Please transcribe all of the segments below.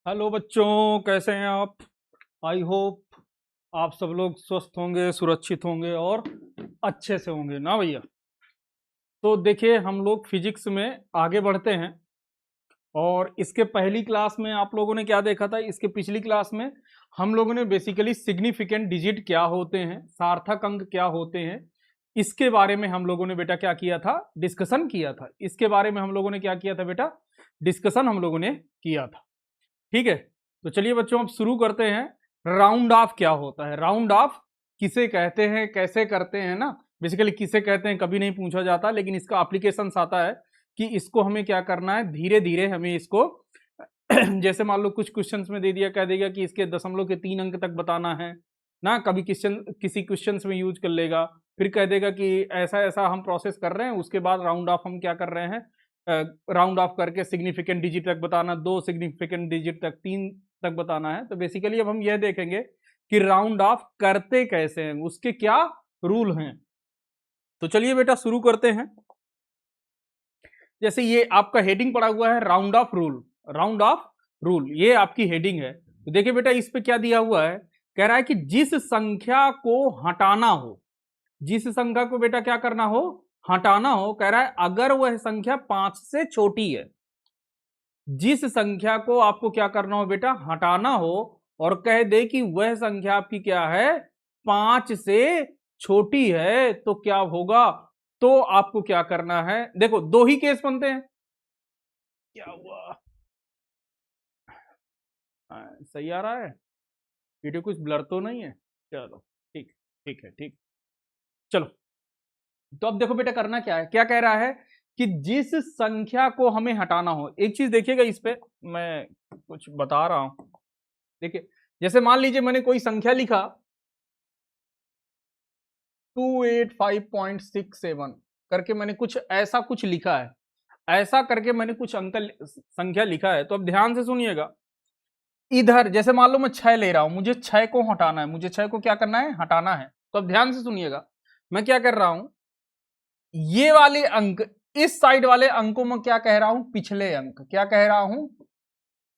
Hello बच्चों, कैसे हैं आप। आई होप आप सब लोग स्वस्थ होंगे, सुरक्षित होंगे और अच्छे से होंगे ना भैया। तो देखिए, हम लोग फिजिक्स में आगे बढ़ते हैं। और इसके पहली क्लास में आप लोगों ने क्या देखा था, इसके पिछली क्लास में हम लोगों ने बेसिकली सिग्निफिकेंट डिजिट क्या होते हैं, सार्थक अंक क्या होते हैं, इसके बारे में हम लोगों ने बेटा क्या किया था, डिस्कशन किया था। इसके बारे में हम लोगों ने क्या किया था बेटा, डिस्कशन हम लोगों ने किया था। ठीक है, तो चलिए बच्चों अब शुरू करते हैं। राउंड ऑफ क्या होता है, राउंड ऑफ किसे कहते हैं, कैसे करते हैं ना। बेसिकली किसे कहते हैं कभी नहीं पूछा जाता, लेकिन इसका एप्लीकेशन आता है कि इसको हमें क्या करना है, धीरे धीरे हमें इसको जैसे मान लो कुछ क्वेश्चंस में दे दिया, कह देगा कि इसके दशमलव के 3 अंक तक बताना है ना। कभी क्वेश्चन किसी क्वेश्चंस में यूज कर लेगा, फिर कह देगा कि ऐसा ऐसा हम प्रोसेस कर रहे हैं, उसके बाद राउंड ऑफ हम क्या कर रहे हैं, राउंड ऑफ करके सिग्निफिकेंट डिजिट तक बताना, 2 सिग्निफिकेंट डिजिट तक, 3 तक बताना है। तो बेसिकली अब हम यह देखेंगे कि राउंड ऑफ करते कैसे हैं, उसके क्या रूल हैं। तो चलिए बेटा शुरू करते हैं। जैसे ये आपका हेडिंग पड़ा हुआ है round of rule, round of rule ये आपकी हेडिंग है। तो देखिए बेटा इस पे क्या दिया हुआ है, कह रहा है कि जिस संख्या को हटाना हो, जिस संख्या को बेटा क्या करना हो, हटाना हो, कह रहा है अगर वह संख्या 5 से छोटी है। जिस संख्या को आपको क्या करना हो बेटा, हटाना हो, और कह दे कि वह संख्या आपकी क्या है, 5 से छोटी है, तो क्या होगा, तो आपको क्या करना है। देखो दो ही केस बनते हैं। क्या हुआ, सही आ रहा है, वीडियो कुछ ब्लर तो नहीं है। चलो ठीक, ठीक है, ठीक। चलो, तो अब देखो बेटा करना क्या है, क्या कह रहा है कि जिस संख्या को हमें हटाना हो, एक चीज देखिएगा इस पे मैं कुछ बता रहा हूं। देखिए जैसे मान लीजिए मैंने कोई संख्या लिखा 285.67 करके, मैंने कुछ ऐसा कुछ लिखा है, ऐसा करके मैंने कुछ अंक संख्या लिखा है। तो अब ध्यान से सुनिएगा, इधर जैसे मान लो मैं 6 ले रहा हूं, मुझे 6 को हटाना है, मुझे 6 को क्या करना है, हटाना है। तो अब ध्यान से सुनिएगा, मैं क्या कर रहा हूं, ये वाले अंक, इस साइड वाले अंकों में क्या कह रहा हूं, पिछले अंक, क्या कह रहा हूं,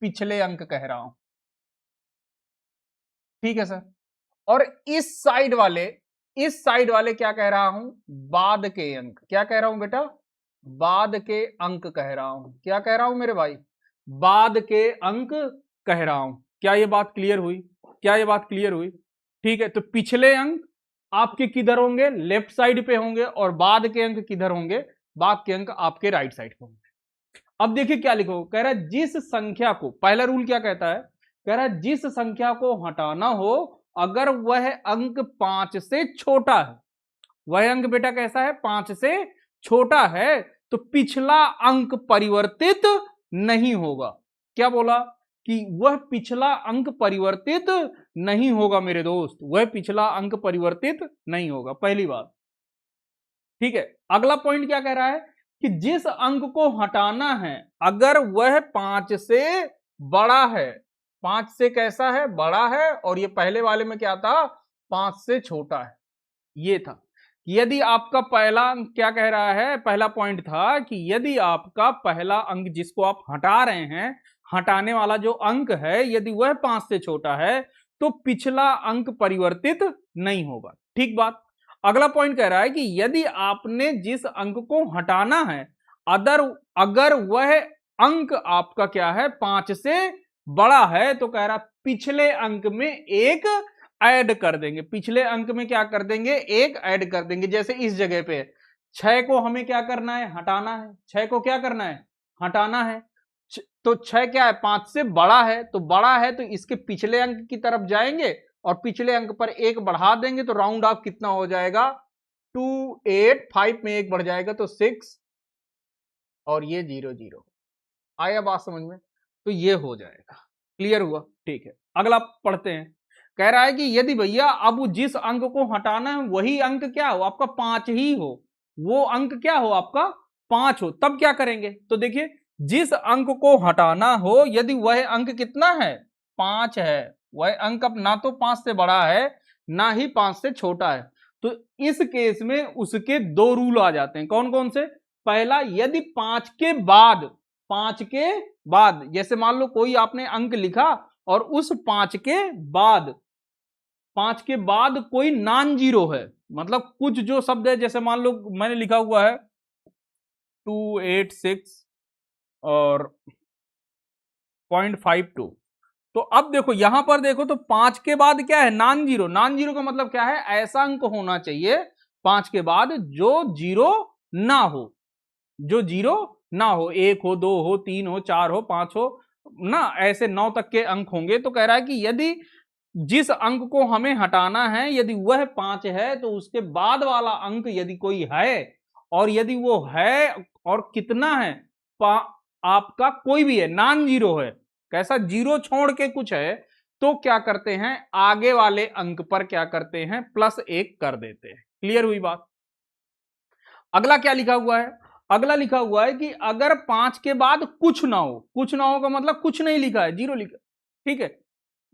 पिछले अंक कह रहा हूं। ठीक है सर। और इस साइड वाले क्या कह रहा हूं, बाद के अंक, क्या कह रहा हूं बेटा, बाद के अंक कह रहा हूं। क्या कह रहा हूं मेरे भाई, बाद के अंक कह रहा हूं। क्या ये बात क्लियर हुई, क्या ये बात क्लियर हुई। ठीक है, तो पिछले अंक आपके किधर होंगे, लेफ्ट साइड पे होंगे, और बाद के अंक किधर होंगे, बाद के अंक आपके राइट साइड पे होंगे। अब देखिए क्या लिखो, कह रहा है जिस संख्या को, पहला रूल क्या कहता है, कह रहा है जिस संख्या को हटाना हो अगर वह अंक 5 से छोटा है, वह अंक बेटा कैसा है, 5 से छोटा है, तो पिछला अंक परिवर्तित नहीं होगा। क्या बोला कि वह पिछला अंक परिवर्तित नहीं होगा मेरे दोस्त, वह पिछला अंक परिवर्तित नहीं होगा, पहली बात। ठीक है, अगला पॉइंट क्या कह रहा है कि जिस अंक को हटाना है अगर वह 5 से बड़ा है, 5 से कैसा है, बड़ा है, और ये पहले वाले में क्या था, 5 से छोटा है, ये था। यदि आपका पहला अंक क्या कह रहा है, पहला पॉइंट था कि यदि आपका पहला अंक जिसको आप हटा रहे हैं, हटाने वाला जो अंक है, यदि वह 5 से छोटा है तो पिछला अंक परिवर्तित नहीं होगा। ठीक बात। अगला पॉइंट कह रहा है कि यदि आपने जिस अंक को हटाना है अगर वह अंक आपका क्या है, 5 से बड़ा है, तो कह रहा पिछले अंक में एक ऐड कर देंगे, पिछले अंक में क्या कर देंगे, एक ऐड कर देंगे। जैसे इस जगह पे 6 को हमें क्या करना है, हटाना है, 6 को क्या करना है, हटाना है। तो 6 क्या है, 5 से बड़ा है, तो बड़ा है तो इसके पिछले अंक की तरफ जाएंगे और पिछले अंक पर एक बढ़ा देंगे, तो राउंड ऑफ कितना हो जाएगा, 285 में एक बढ़ जाएगा तो 6, और ये 0 0। आया बात समझ में, तो ये हो जाएगा। क्लियर हुआ, ठीक है। अगला पढ़ते हैं, कह रहा है कि यदि भैया अब जिस अंक को हटाना है वही अंक क्या हो, आपका 5 ही हो, वो अंक क्या हो आपका 5 हो, तब क्या करेंगे। तो देखिए जिस अंक को हटाना हो यदि वह अंक कितना है, 5 है, वह अंक अब ना तो 5 से बड़ा है ना ही 5 से छोटा है, तो इस केस में उसके दो रूल आ जाते हैं। कौन कौन से, पहला, यदि 5 के बाद 5 के बाद, जैसे मान लो कोई आपने अंक लिखा और उस 5 के बाद कोई नॉन जीरो है, मतलब कुछ जो शब्द है, जैसे मान लो मैंने लिखा हुआ है 286 और 0.52, तो अब देखो यहां पर देखो तो 5 के बाद क्या है, नॉन जीरो। नॉन जीरो का मतलब क्या है, ऐसा अंक होना चाहिए 5 के बाद जो जीरो ना हो, जो जीरो ना हो, 1 हो, 2 हो, 3 हो, 4 हो, 5 हो ना, ऐसे 9 तक के अंक होंगे। तो कह रहा है कि यदि जिस अंक को हमें हटाना है यदि वह 5 है तो उसके बाद वाला अंक यदि कोई है, और यदि वो है और कितना है, आपका कोई भी है, नॉन जीरो है, कैसा जीरो छोड़ के कुछ है, तो क्या करते हैं, आगे वाले अंक पर क्या करते हैं, +1 कर देते हैं। क्लियर हुई बात। अगला क्या लिखा हुआ है, अगला लिखा हुआ है कि अगर 5 के बाद कुछ ना हो, कुछ ना हो का मतलब कुछ नहीं लिखा है, जीरो लिखा, ठीक है।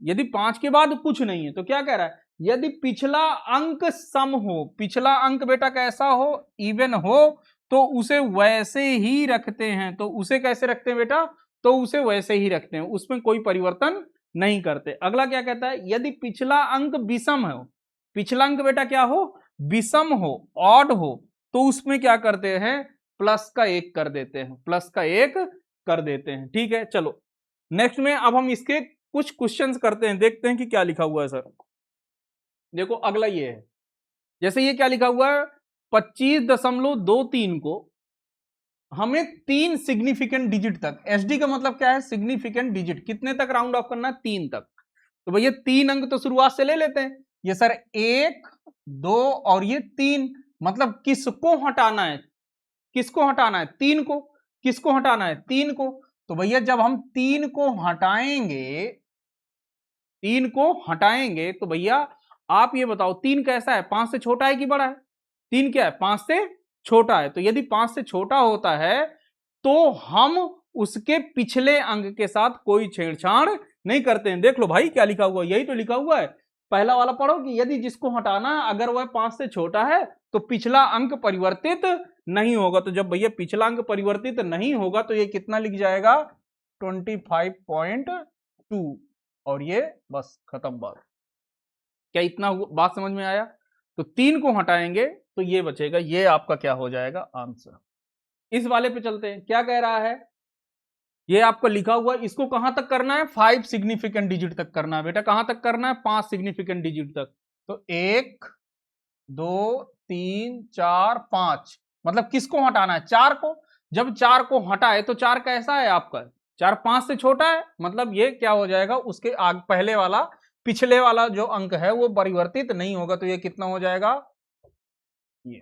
यदि 5 के बाद कुछ नहीं है तो क्या कह रहा है, यदि पिछला अंक सम हो, पिछला अंक बेटा कैसा हो, इवन हो, तो उसे वैसे ही रखते हैं। तो उसे कैसे रखते हैं बेटा, तो उसे वैसे ही रखते हैं, उसमें कोई परिवर्तन नहीं करते। अगला क्या कहता है, यदि पिछला अंक विषम हो, पिछला अंक बेटा क्या हो, विषम हो, ऑड हो, तो उसमें क्या करते हैं, +1 कर देते हैं, +1 कर देते हैं। ठीक है, चलो नेक्स्ट में अब हम इसके कुछ क्वेश्चंस करते हैं, देखते हैं कि क्या लिखा हुआ है सर। देखो अगला ये है, जैसे ये क्या लिखा हुआ है, 25.23 को हमें 3 सिग्निफिकेंट डिजिट तक, एसडी का मतलब क्या है, सिग्निफिकेंट डिजिट, कितने तक राउंड ऑफ करना है, 3 तक। तो भैया 3 अंक तो शुरुआत से ले लेते हैं, ये सर 1, 2 और ये 3, मतलब किसको हटाना है, किसको हटाना है, 3 को, किसको हटाना है, 3 को। तो भैया जब हम 3 को हटाएंगे, 3 को हटाएंगे तो भैया आप ये बताओ 3 कैसा है, 5 से छोटा है कि बड़ा है, 3 क्या है, 5 से छोटा है। तो यदि 5 से छोटा होता है तो हम उसके पिछले अंक के साथ कोई छेड़छाड़ नहीं करते हैं। देख लो भाई क्या लिखा हुआ है, यही तो लिखा हुआ है, पहला वाला पढ़ो कि यदि जिसको हटाना अगर वह 5 से छोटा है तो पिछला अंक परिवर्तित नहीं होगा। तो जब भैया पिछला अंक परिवर्तित नहीं होगा तो ये कितना लिख जाएगा, 25.2, और ये बस खत्म बात। क्या इतना बात समझ में आया। तो 3 को हटाएंगे तो ये बचेगा, ये आपका क्या हो जाएगा, आंसर। इस वाले पे चलते हैं, क्या कह रहा है, ये आपको लिखा हुआ है, इसको कहां तक करना है, 5 सिग्निफिकेंट डिजिट तक करना है बेटा, कहां तक करना है, 5 सिग्निफिकेंट डिजिट तक। तो 1, 2, 3, 4, 5, मतलब किसको हटाना है, 4 को। जब 4 को हटाए तो 4 कैसा है आपका, 4 5 से छोटा है, मतलब ये क्या हो जाएगा, उसके आगे पहले वाला, पिछले वाला जो अंक है वो परिवर्तित नहीं होगा। तो ये कितना हो जाएगा, ये,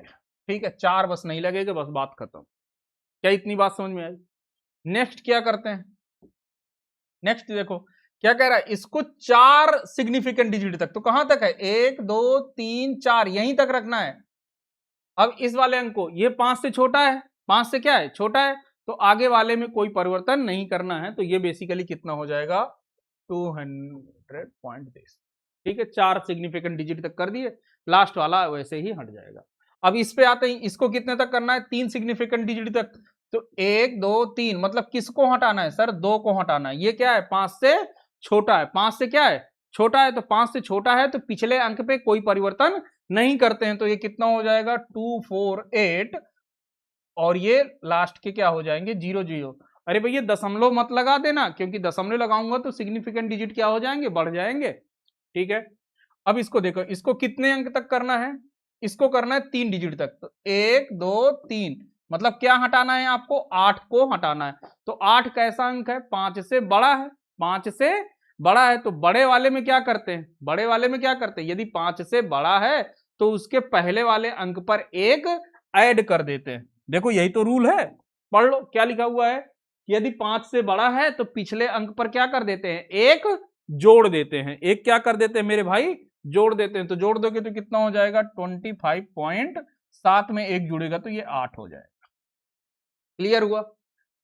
ठीक है, 4 बस नहीं लगेगा, बस बात खत्म। क्या इतनी बात समझ में आई। नेक्स्ट क्या करते हैं, नेक्स्ट देखो क्या कह रहा है, इसको 4 सिग्निफिकेंट डिजिट तक, तो कहां तक है, 1, 2, 3, 4, यहीं तक रखना है। अब इस वाले अंक को, ये 5 से छोटा है, 5 से क्या है, छोटा है, तो आगे वाले में कोई परिवर्तन नहीं करना है। तो ये बेसिकली कितना हो जाएगा, 200.30। ठीक है, 4 सिग्निफिकेंट डिजिट तक कर दिए, लास्ट वाला वैसे ही हट जाएगा। अब इस पे आते हैं, इसको कितने तक करना है, 3 सिग्निफिकेंट डिजिट तक। तो 1, 2, 3, मतलब किसको हटाना है सर, 2 को हटाना है। ये क्या है, 5 से छोटा है, 5 से क्या है, छोटा है। तो 5 से छोटा है तो पिछले अंक पे कोई परिवर्तन नहीं करते हैं। तो ये कितना हो जाएगा, 248, और ये लास्ट के क्या हो जाएंगे, 0, 0। अरे भैया दशमलव मत लगा देना, क्योंकि दशमलव लगाऊंगा तो सिग्निफिकेंट डिजिट क्या हो जाएंगे, बढ़ जाएंगे। ठीक है, अब इसको देखो, इसको कितने अंक तक करना है, इसको करना है 3 डिजिट तक। तो 1, 2, 3, मतलब क्या हटाना है आपको, 8 को हटाना है। तो 8 कैसा अंक है, 5 से बड़ा है, 5 से बड़ा है। तो बड़े वाले में क्या करते हैं, बड़े वाले में क्या करते हैं, यदि 5 से बड़ा है तो उसके पहले वाले अंक पर 1 ऐड कर देते हैं। देखो यही तो रूल है, पढ़ लो क्या लिखा हुआ है, यदि 5 से बड़ा है तो पिछले अंक पर क्या कर देते हैं, 1 जोड़ देते हैं, 1 क्या कर देते हैं मेरे भाई, जोड़ देते हैं। तो जोड़ दोगे तो कितना हो जाएगा, 25.7 में 1 जुड़ेगा तो ये 8 हो जाएगा। क्लियर हुआ।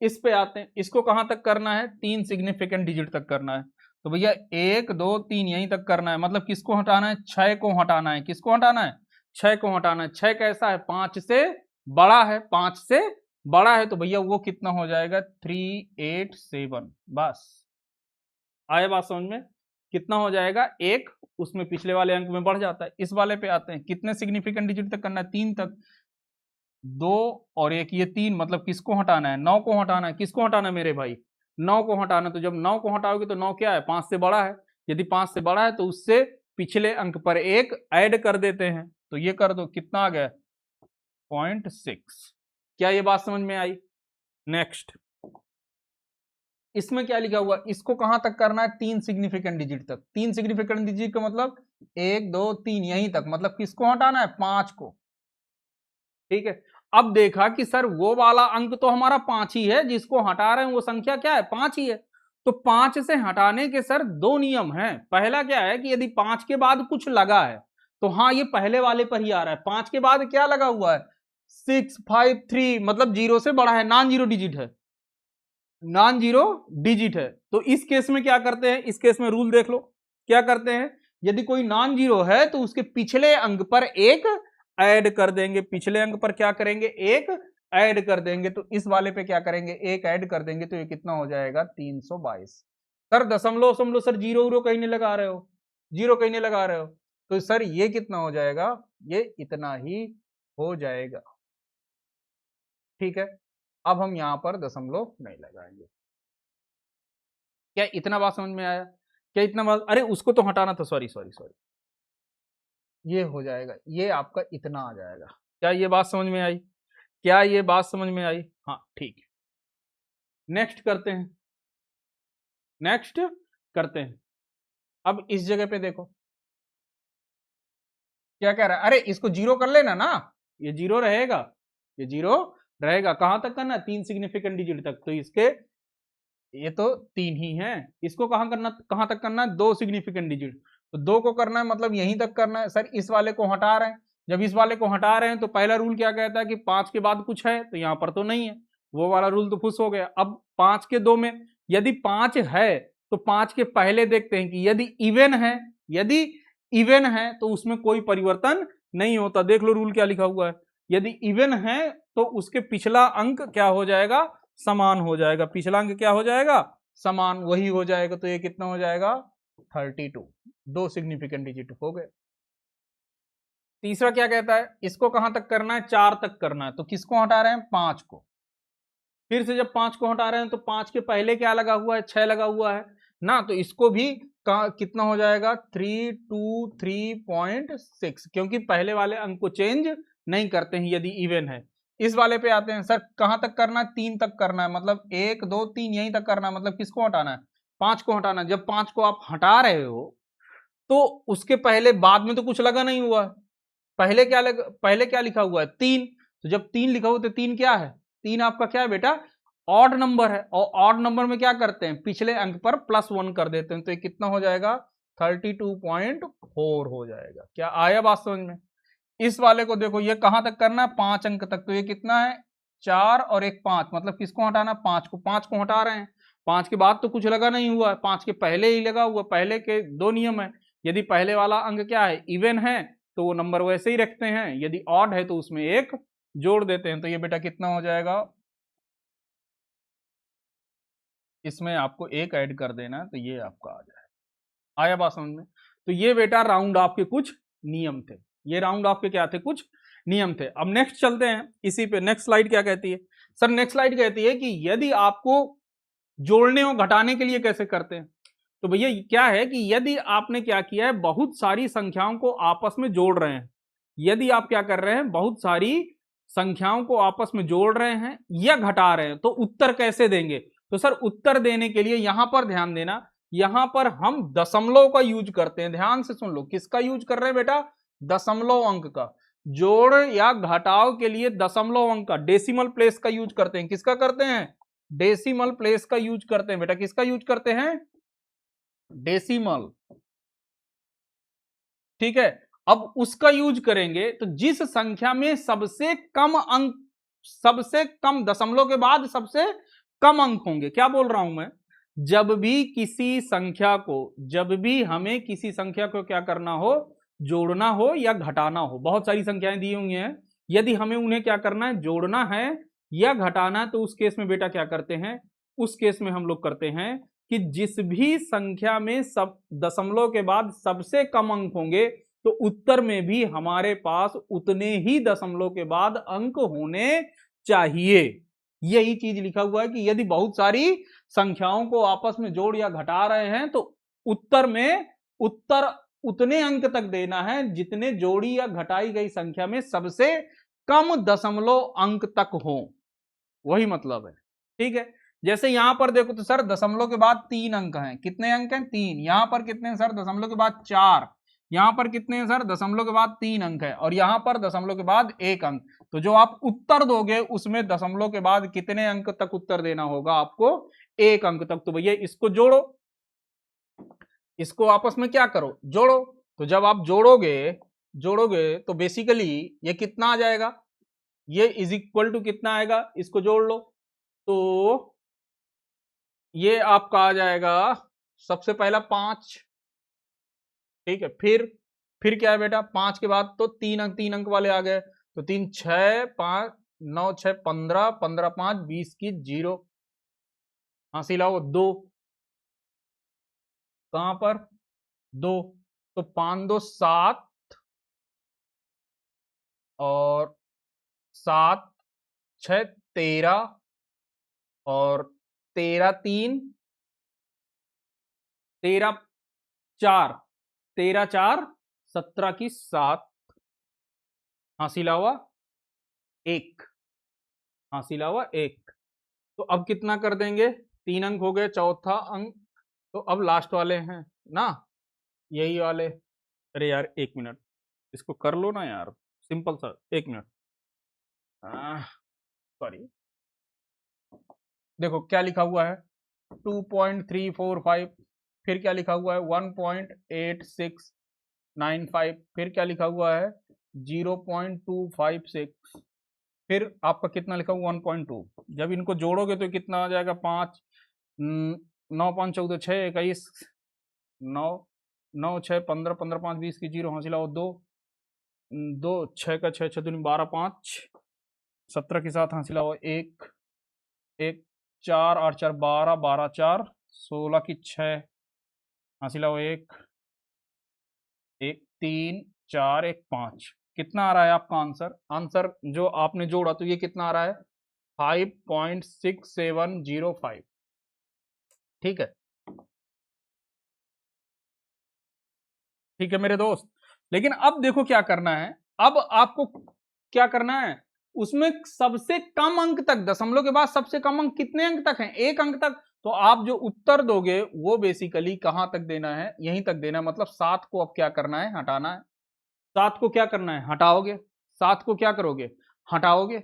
इस पे आते हैं, इसको कहां तक करना है, 3 सिग्निफिकेंट डिजिट तक करना है। तो भैया 1, 2, 3 यहीं तक करना है, मतलब किसको हटाना है, 6 को हटाना है। किसको हटाना है, 6 को हटाना है। 6 कैसा है, 5 से बड़ा है, 5 से बड़ा है तो भैया वो कितना हो जाएगा 387। बस आया बात समझ में? कितना हो जाएगा एक, उसमें पिछले वाले अंक में बढ़ जाता है। इस वाले पे आते हैं, कितने सिग्निफिकेंट डिजिट तक करना है? 3 तक। 2 और 1, ये 3, मतलब किसको हटाना है? 9 को हटाना है। किसको हटाना है मेरे भाई? 9 को हटाना। तो जब 9 को हटाओगे तो 9 क्या है? 5 से बड़ा है। यदि 5 से बड़ा है तो उससे पिछले अंक पर 1 ऐड कर देते हैं। तो ये कर दो, कितना आ गया? 0.6। क्या ये बात समझ में आई? नेक्स्ट, इसमें क्या लिखा हुआ? इसको कहां तक करना है? 3 सिग्निफिकेंट डिजिट तक। 3 सिग्निफिकेंट डिजिट का मतलब 1 2 3 यहीं तक, मतलब किसको हटाना है? 5 को। ठीक है, अब देखा कि सर वो वाला अंक तो हमारा 5 ही है, जिसको हटा रहे हैं वो संख्या क्या है? 5 ही है। तो 5 से हटाने के सर 2 नियम हैं। पहला क्या है कि यदि 5 के बाद कुछ लगा है तो हाँ, ये पहले वाले पर ही आ रहा है। 5 के बाद क्या लगा हुआ है? 6 5 3, मतलब 0 से बड़ा है, नॉन जीरो डिजिट है। नॉन जीरो डिजिट है। तो इस केस में क्या करते हैं? इस केस में रूल देख लो, क्या करते हैं? यदि कोई नॉन जीरो है तो उसके पिछले अंक पर 1 ऐड कर देंगे। पिछले अंक पर क्या करेंगे? 1 ऐड कर देंगे। तो इस वाले पे क्या करेंगे? 1 ऐड कर देंगे। तो ये कितना हो जाएगा? 322। सर दशमलव समलो सर, जीरो उरो कहीं नहीं लगा रहे हो, जीरो कहीं नहीं लगा रहे हो, तो सर ये कितना हो जाएगा? ये इतना ही हो जाएगा। ठीक है, अब हम यहां पर दशमलव नहीं लगाएंगे। क्या इतना बात समझ में आया? क्या इतना बात? अरे उसको तो हटाना था, सॉरी सॉरी सॉरी। ये हो जाएगा, ये आपका इतना आ जाएगा। क्या ये बात समझ में आई? क्या ये बात समझ में आई? हाँ ठीक है, नेक्स्ट करते हैं। नेक्स्ट करते हैं। अब इस जगह पे देखो क्या कह रहा है? अरे इसको जीरो कर लेना ना, ये जीरो रहेगा, ये जीरो रहेगा। कहां तक करना? 3 सिग्निफिकेंट डिजिट तक। तो इसके ये तो 3 ही है। इसको कहां करना? कहां तक करना है? 2 सिग्निफिकेंट डिजिट। तो 2 को करना है, मतलब यहीं तक करना है। सर इस वाले को हटा रहे हैं। जब इस वाले को हटा रहे हैं तो पहला रूल क्या कहता है कि 5 के बाद कुछ है, तो यहां पर तो नहीं है, वो वाला रूल तो फुस हो गया। अब 5 के 2 में यदि 5 है तो 5 के पहले देखते हैं कि यदि इवन है, यदि इवन है तो उसमें कोई परिवर्तन नहीं होता। देख लो रूल क्या लिखा हुआ है। यदि इवन है तो उसके पिछला अंक क्या हो जाएगा? समान हो जाएगा। पिछला अंक क्या हो जाएगा? समान, वही हो जाएगा। तो ये कितना हो जाएगा? 32। 2 सिग्निफिकेंट डिजिट हो गए। तीसरा क्या कहता है? इसको कहां तक करना है? 4 तक करना है। तो किसको हटा रहे हैं? 5 को। फिर से जब 5 को हटा रहे हैं तो 5 के पहले क्या लगा हुआ है? 6 लगा हुआ है ना। तो इसको भी कितना हो जाएगा? 323.6, क्योंकि पहले वाले अंक को चेंज नहीं करते हैं यदि इवन है। इस वाले पे आते हैं। सर कहां तक करना है? 3 तक करना है, मतलब 1 2 3 यहीं तक करना है। मतलब किसको हटाना है? 5 को हटाना है। जब 5 को आप हटा रहे हो तो उसके पहले बाद में तो कुछ लगा नहीं हुआ है। पहले क्या लिखा हुआ है? 3। तो जब 3 लिखा हुआ तो 3 क्या है? 3 आपका क्या है बेटा? ऑड नंबर है। और ऑड नंबर में क्या करते हैं? पिछले अंक पर +1 कर देते हैं। तो ये कितना हो जाएगा? 32.4 हो जाएगा। क्या आया बात समझ में? इस वाले को देखो, ये कहां तक करना है? 5 अंक तक। तो ये कितना है? 4 और 1 5, मतलब किसको हटाना? 5 को। 5 को हटा रहे हैं। 5 के बाद तो कुछ लगा नहीं हुआ है, 5 के पहले ही लगा हुआ। पहले के 2 नियम है। यदि पहले वाला अंक क्या है? इवन है तो वो नंबर वैसे ही रखते हैं, यदि ऑड है तो उसमें 1 जोड़ देते हैं। तो ये बेटा कितना हो जाएगा? इसमें आपको 1 ऐड कर देना है, तो ये आपका आ जाएगा। आया बात समझ में? तो ये बेटा राउंड ऑफ के कुछ नियम थे। ये राउंड ऑफ के क्या थे? कुछ नियम थे। अब नेक्स्ट चलते हैं इसी पे। नेक्स्ट स्लाइड क्या कहती है? सर नेक्स्ट स्लाइड कहती है कि यदि आपको जोड़ने और घटाने के लिए कैसे करते हैं। तो भैया क्या है कि यदि आपने क्या किया है? बहुत सारी संख्याओं को आपस में जोड़ रहे हैं। यदि आप क्या कर रहे हैं? बहुत सारी संख्याओं को आपस में जोड़ रहे हैं या घटा रहे हैं, तो उत्तर कैसे देंगे? तो सर उत्तर देने के लिए यहां पर ध्यान देना, यहां पर हम दशमलव का यूज करते हैं। ध्यान से सुन लो, किसका यूज कर रहे हैं बेटा? दशमलव अंक का। जोड़ या घटाव के लिए दशमलव अंक का, डेसिमल प्लेस का यूज करते हैं। किसका करते हैं? डेसिमल प्लेस का यूज करते हैं बेटा। किसका यूज करते हैं? डेसिमल। ठीक है, अब उसका यूज करेंगे तो जिस संख्या में सबसे कम अंक, सबसे कम दशमलव के बाद सबसे कम अंक होंगे। क्या बोल रहा हूं मैं? जब भी किसी संख्या को, जब भी हमें किसी संख्या को क्या करना हो? जोड़ना हो या घटाना हो। बहुत सारी संख्याएं दी हुई हैं, यदि हमें उन्हें क्या करना है? जोड़ना है या घटाना है, तो उस केस में बेटा क्या करते हैं, उस केस में हम लोग करते हैं कि जिस भी संख्या में सब दशमलव के बाद सबसे कम अंक होंगे तो उत्तर में भी हमारे पास उतने ही दशमलव के बाद अंक होने चाहिए। यही चीज लिखा हुआ है कि यदि बहुत सारी संख्याओं को आपस में जोड़ या घटा रहे हैं तो उत्तर में उत्तर उतने अंक तक देना है जितने जोड़ी या घटाई गई संख्या में सबसे कम दशमलव अंक तक हो, वही मतलब है। ठीक है, जैसे यहां पर देखो तो सर दशमलव के बाद 3 अंक हैं, कितने अंक हैं 3, यहां पर कितने हैं सर दशमलव के बाद 4, यहां पर कितने हैं सर दशमलव के बाद 3 अंक है, और यहां पर दशमलव के बाद 1 अंक। तो जो आप उत्तर दोगे उसमें दशमलव के बाद कितने अंक तक उत्तर देना होगा आपको, 1 अंक तक। तो भैया इसको जोड़ो, इसको आपस में क्या करो, जोड़ो। तो जब आप जोड़ोगे तो बेसिकली ये कितना आ जाएगा, ये इज इक्वल टू कितना आएगा, इसको जोड़ लो तो ये आपका आ जाएगा सबसे पहला 5। ठीक है, फिर क्या है बेटा, 5 के बाद तो 3 अंक वाले आ गए, तो 3 6 5 9 6 15 15 5 20 की 0, हासिल आओ 2, कहां पर 2, तो 5 2 7 और 7 6 13 और 13 3 13 4 13 4 17 की 7, हासिल हुआ 1, हासिल हुआ 1। तो अब कितना कर देंगे, 3 अंक हो गए, चौथा अंक तो अब लास्ट वाले हैं ना, यही वाले। अरे यार 1 मिनट, इसको कर लो ना यार, सिंपल सा 1 मिनट, सॉरी। देखो क्या लिखा हुआ है 2.345, फिर क्या लिखा हुआ है 1.8695, फिर क्या लिखा हुआ है 0.256, फिर आपका कितना लिखा हुआ 1.2। जब इनको जोड़ोगे तो कितना आ जाएगा 5 9 5 14 6 21 9 9 6 15 15 5 20 की 0, हासिल आओ 2 2 6 का 6 6 दूनी 12 5 17 के साथ हासिल आओ 1 1 4 8 4 12 12 4 16 की 6, हासिल आओ 1 1 3 4 1 5। कितना आ रहा है आपका आंसर, आंसर जो आपने जोड़ा तो ये कितना आ रहा है 5.6705। ठीक है, ठीक है मेरे दोस्त। लेकिन अब देखो क्या करना है, अब आपको क्या करना है, उसमें सबसे कम अंक तक, दशमलव के बाद सबसे कम अंक कितने अंक तक हैं, 1 अंक तक। तो आप जो उत्तर दोगे वो बेसिकली कहां तक देना है, यहीं तक देना है। मतलब 7 को अब क्या करना है, हटाना है। 7 को क्या करना है, हटाओगे। 7 को क्या करोगे, हटाओगे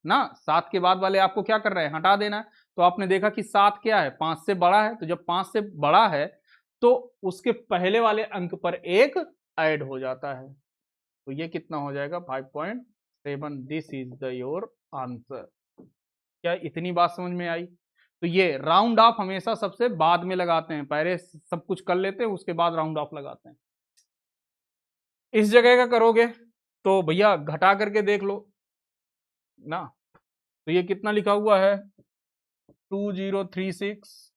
ना। 7 के बाद वाले आपको क्या कर रहे हैं, हटा देना है। तो आपने देखा कि 7 क्या है, 5 से बड़ा है, तो जब 5 से बड़ा है तो उसके पहले वाले अंक पर 1 ऐड हो जाता है। तो ये कितना हो जाएगा 5.7। This is the your answer. क्या इतनी बात समझ में आई। तो ये राउंड ऑफ हमेशा सबसे बाद में लगाते हैं, पहले सब कुछ कर लेते हैं उसके बाद राउंड ऑफ लगाते हैं। इस जगह का करोगे तो भैया घटा करके देख लो ना। तो ये कितना लिखा हुआ है 2036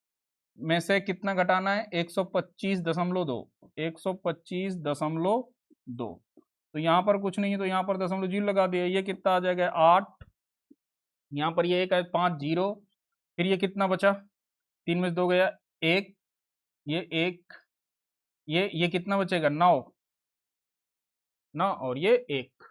में से कितना घटाना है 125.2, 125.2। तो यहाँ पर कुछ नहीं है तो यहाँ पर दशमलव जीरो लगा दिया, ये कितना आ जाएगा 8, यहाँ पर ये 1 है 5 0, फिर ये कितना बचा 3 में से 2 गया 1, ये 1, ये कितना बचेगा 9 9 और ये 1।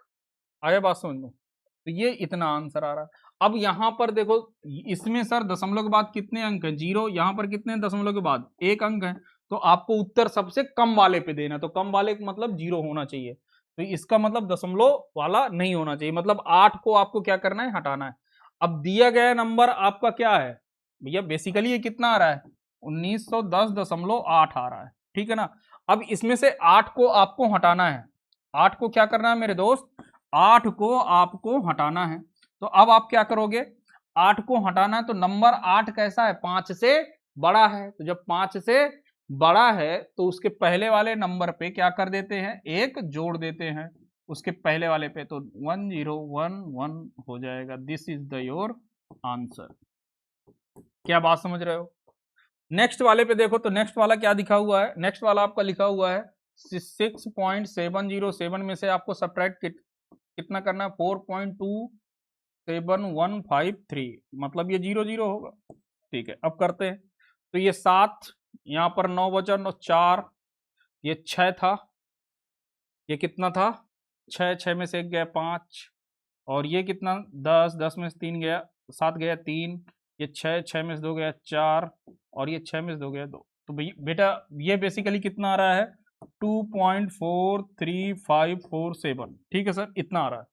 आया बात समझ में। तो ये इतना आंसर आ रहा है। अब यहां पर देखो इसमें सर दशमलव के बाद कितने अंक हैं 0, यहां पर कितने दशमलव के बाद 1 अंक है, तो आपको उत्तर सबसे कम वाले पे देना। तो कम वाले का मतलब 0 होना चाहिए, तो इसका मतलब दशमलव वाला नहीं होना चाहिए। मतलब 8 को आपको क्या करना है, हटाना है। अब दिया गया नंबर आपका क्या है भैया, बेसिकली ये कितना आ रहा है 1910.8 आ रहा है। ठीक है ना। अब इसमें से 8 को आपको हटाना है। 8 को क्या करना है मेरे दोस्त, 8 को आपको हटाना है। तो अब आप क्या करोगे, 8 को हटाना है तो नंबर 8 कैसा है 5 से बड़ा है। तो जब 5 से बड़ा है तो उसके पहले वाले नंबर पे क्या कर देते हैं, 1 जोड़ देते हैं। उसके पहले वाले पे, तो 1011 हो जाएगा। This is the your answer. क्या बात समझ रहे हो? नेक्स्ट वाले पे देखो, तो नेक्स्ट वाला क्या दिखा हुआ है? नेक्स्ट वाला आपका लिखा हुआ है 6.707 में से आपको सब्ट्रैक्ट कितना करना है? 4.27153, मतलब ये 0 0 होगा। ठीक है, अब करते हैं। तो ये 7, यहाँ पर 9 बचा, 9 4, ये 6 था, ये कितना था? 6, 6 में से 1 गया 5, और ये कितना? 10, 10 में से 3 गया, 7 गया 3, ये 6, 6 में से 2 गया 4, और ये 6 में से 2 गया 2। तो बेटा ये बेसिकली कितना आ रहा है? 2.43547। ठीक है सर, इतना आ रहा है।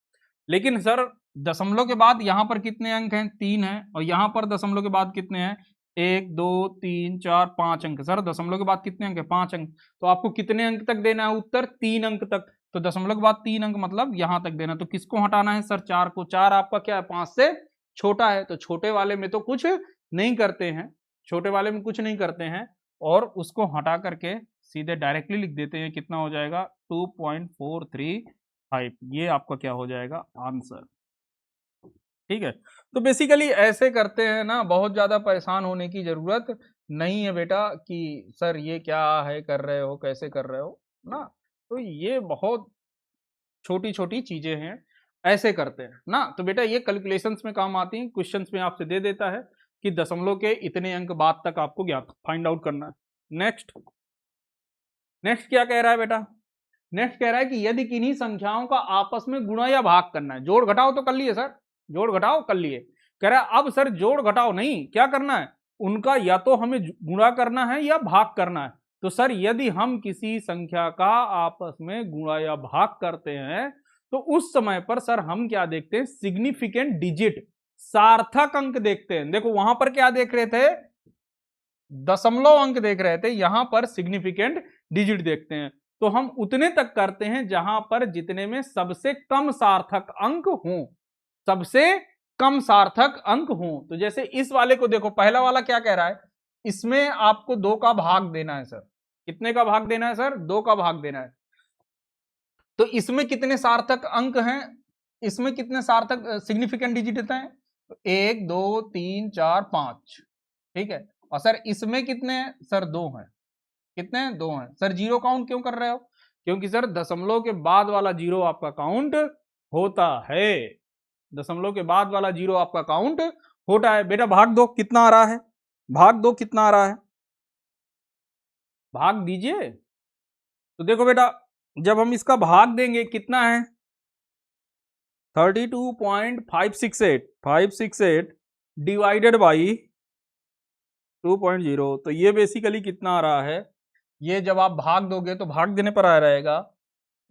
लेकिन सर दशमलव के बाद यहाँ पर कितने अंक हैं? 3 हैं, और यहाँ पर दशमलव के बाद कितने हैं? 1 2 3 4 5 अंक। सर दशमलव के बाद कितने अंक है? 5 अंक। तो आपको कितने अंक तक देना है उत्तर? 3 अंक तक। तो दशमलव के बाद 3 अंक मतलब यहां तक देना। तो किसको हटाना है सर? 4 को। 4 आपका क्या है? 5 से छोटा है। तो छोटे वाले में तो कुछ नहीं करते हैं, छोटे वाले में कुछ नहीं करते हैं, और उसको हटा करके सीधे डायरेक्टली लिख देते हैं। कितना हो जाएगा? 2.435। ये आपका क्या हो जाएगा? आंसर। ठीक है, तो बेसिकली ऐसे करते हैं ना, बहुत ज्यादा परेशान होने की जरूरत नहीं है बेटा कि सर ये क्या है कर रहे हो, कैसे कर रहे हो ना। तो ये बहुत छोटी छोटी चीजें हैं, ऐसे करते हैं ना। तो बेटा ये कैलकुलेशंस में काम आती हैं, क्वेश्चंस में आपसे दे देता है कि दशमलव के इतने अंक बाद तक आपको ज्ञात फाइंड आउट करना है। नेक्स्ट, नेक्स्ट क्या कह रहा है बेटा? नेक्स्ट कह रहा है कि यदि किन्हीं संख्याओं का आपस में गुणा या भाग करना है। जोड़ घटाओ तो कर लिए सर, जोड़ घटाओ कर लिए। कह रहा है अब सर जोड़ घटाओ नहीं, क्या करना है? उनका या तो हमें गुणा करना है या भाग करना है। तो सर यदि हम किसी संख्या का आपस में गुणा या भाग करते हैं, तो उस समय पर सर हम क्या देखते हैं? सिग्निफिकेंट डिजिट, सार्थक अंक देखते हैं। देखो वहां पर क्या देख रहे थे? दशमलव अंक देख रहे थे, यहां पर सिग्निफिकेंट डिजिट देखते हैं। तो हम उतने तक करते हैं जहां पर जितने में सबसे कम सार्थक अंक हो, सबसे कम सार्थक अंक हो। तो जैसे इस वाले को देखो, पहला वाला क्या कह रहा है? इसमें आपको 2 का भाग देना है सर। कितने का भाग देना है सर? 2 का भाग देना है। तो इसमें कितने सार्थक अंक हैं? इसमें कितने सार्थक सिग्निफिकेंट डिजिट हैं? 1 2 3 4 5। ठीक है, और सर इसमें कितने हैं सर? 2 हैं। कितने हैं? 2 हैं। सर जीरो काउंट क्यों कर रहे हो? क्योंकि सर दशमलव के बाद वाला जीरो आपका काउंट होता है, दशमलव के बाद वाला जीरो आपका काउंट होता है। बेटा भाग दो, कितना आ रहा है? भाग दो, कितना आ रहा है? भाग दीजिए। तो देखो बेटा, जब हम इसका भाग देंगे कितना है? 32.568 डिवाइडेड बाई 2.0। तो ये बेसिकली कितना आ रहा है? ये जब आप भाग दोगे तो भाग देने पर आ रहेगा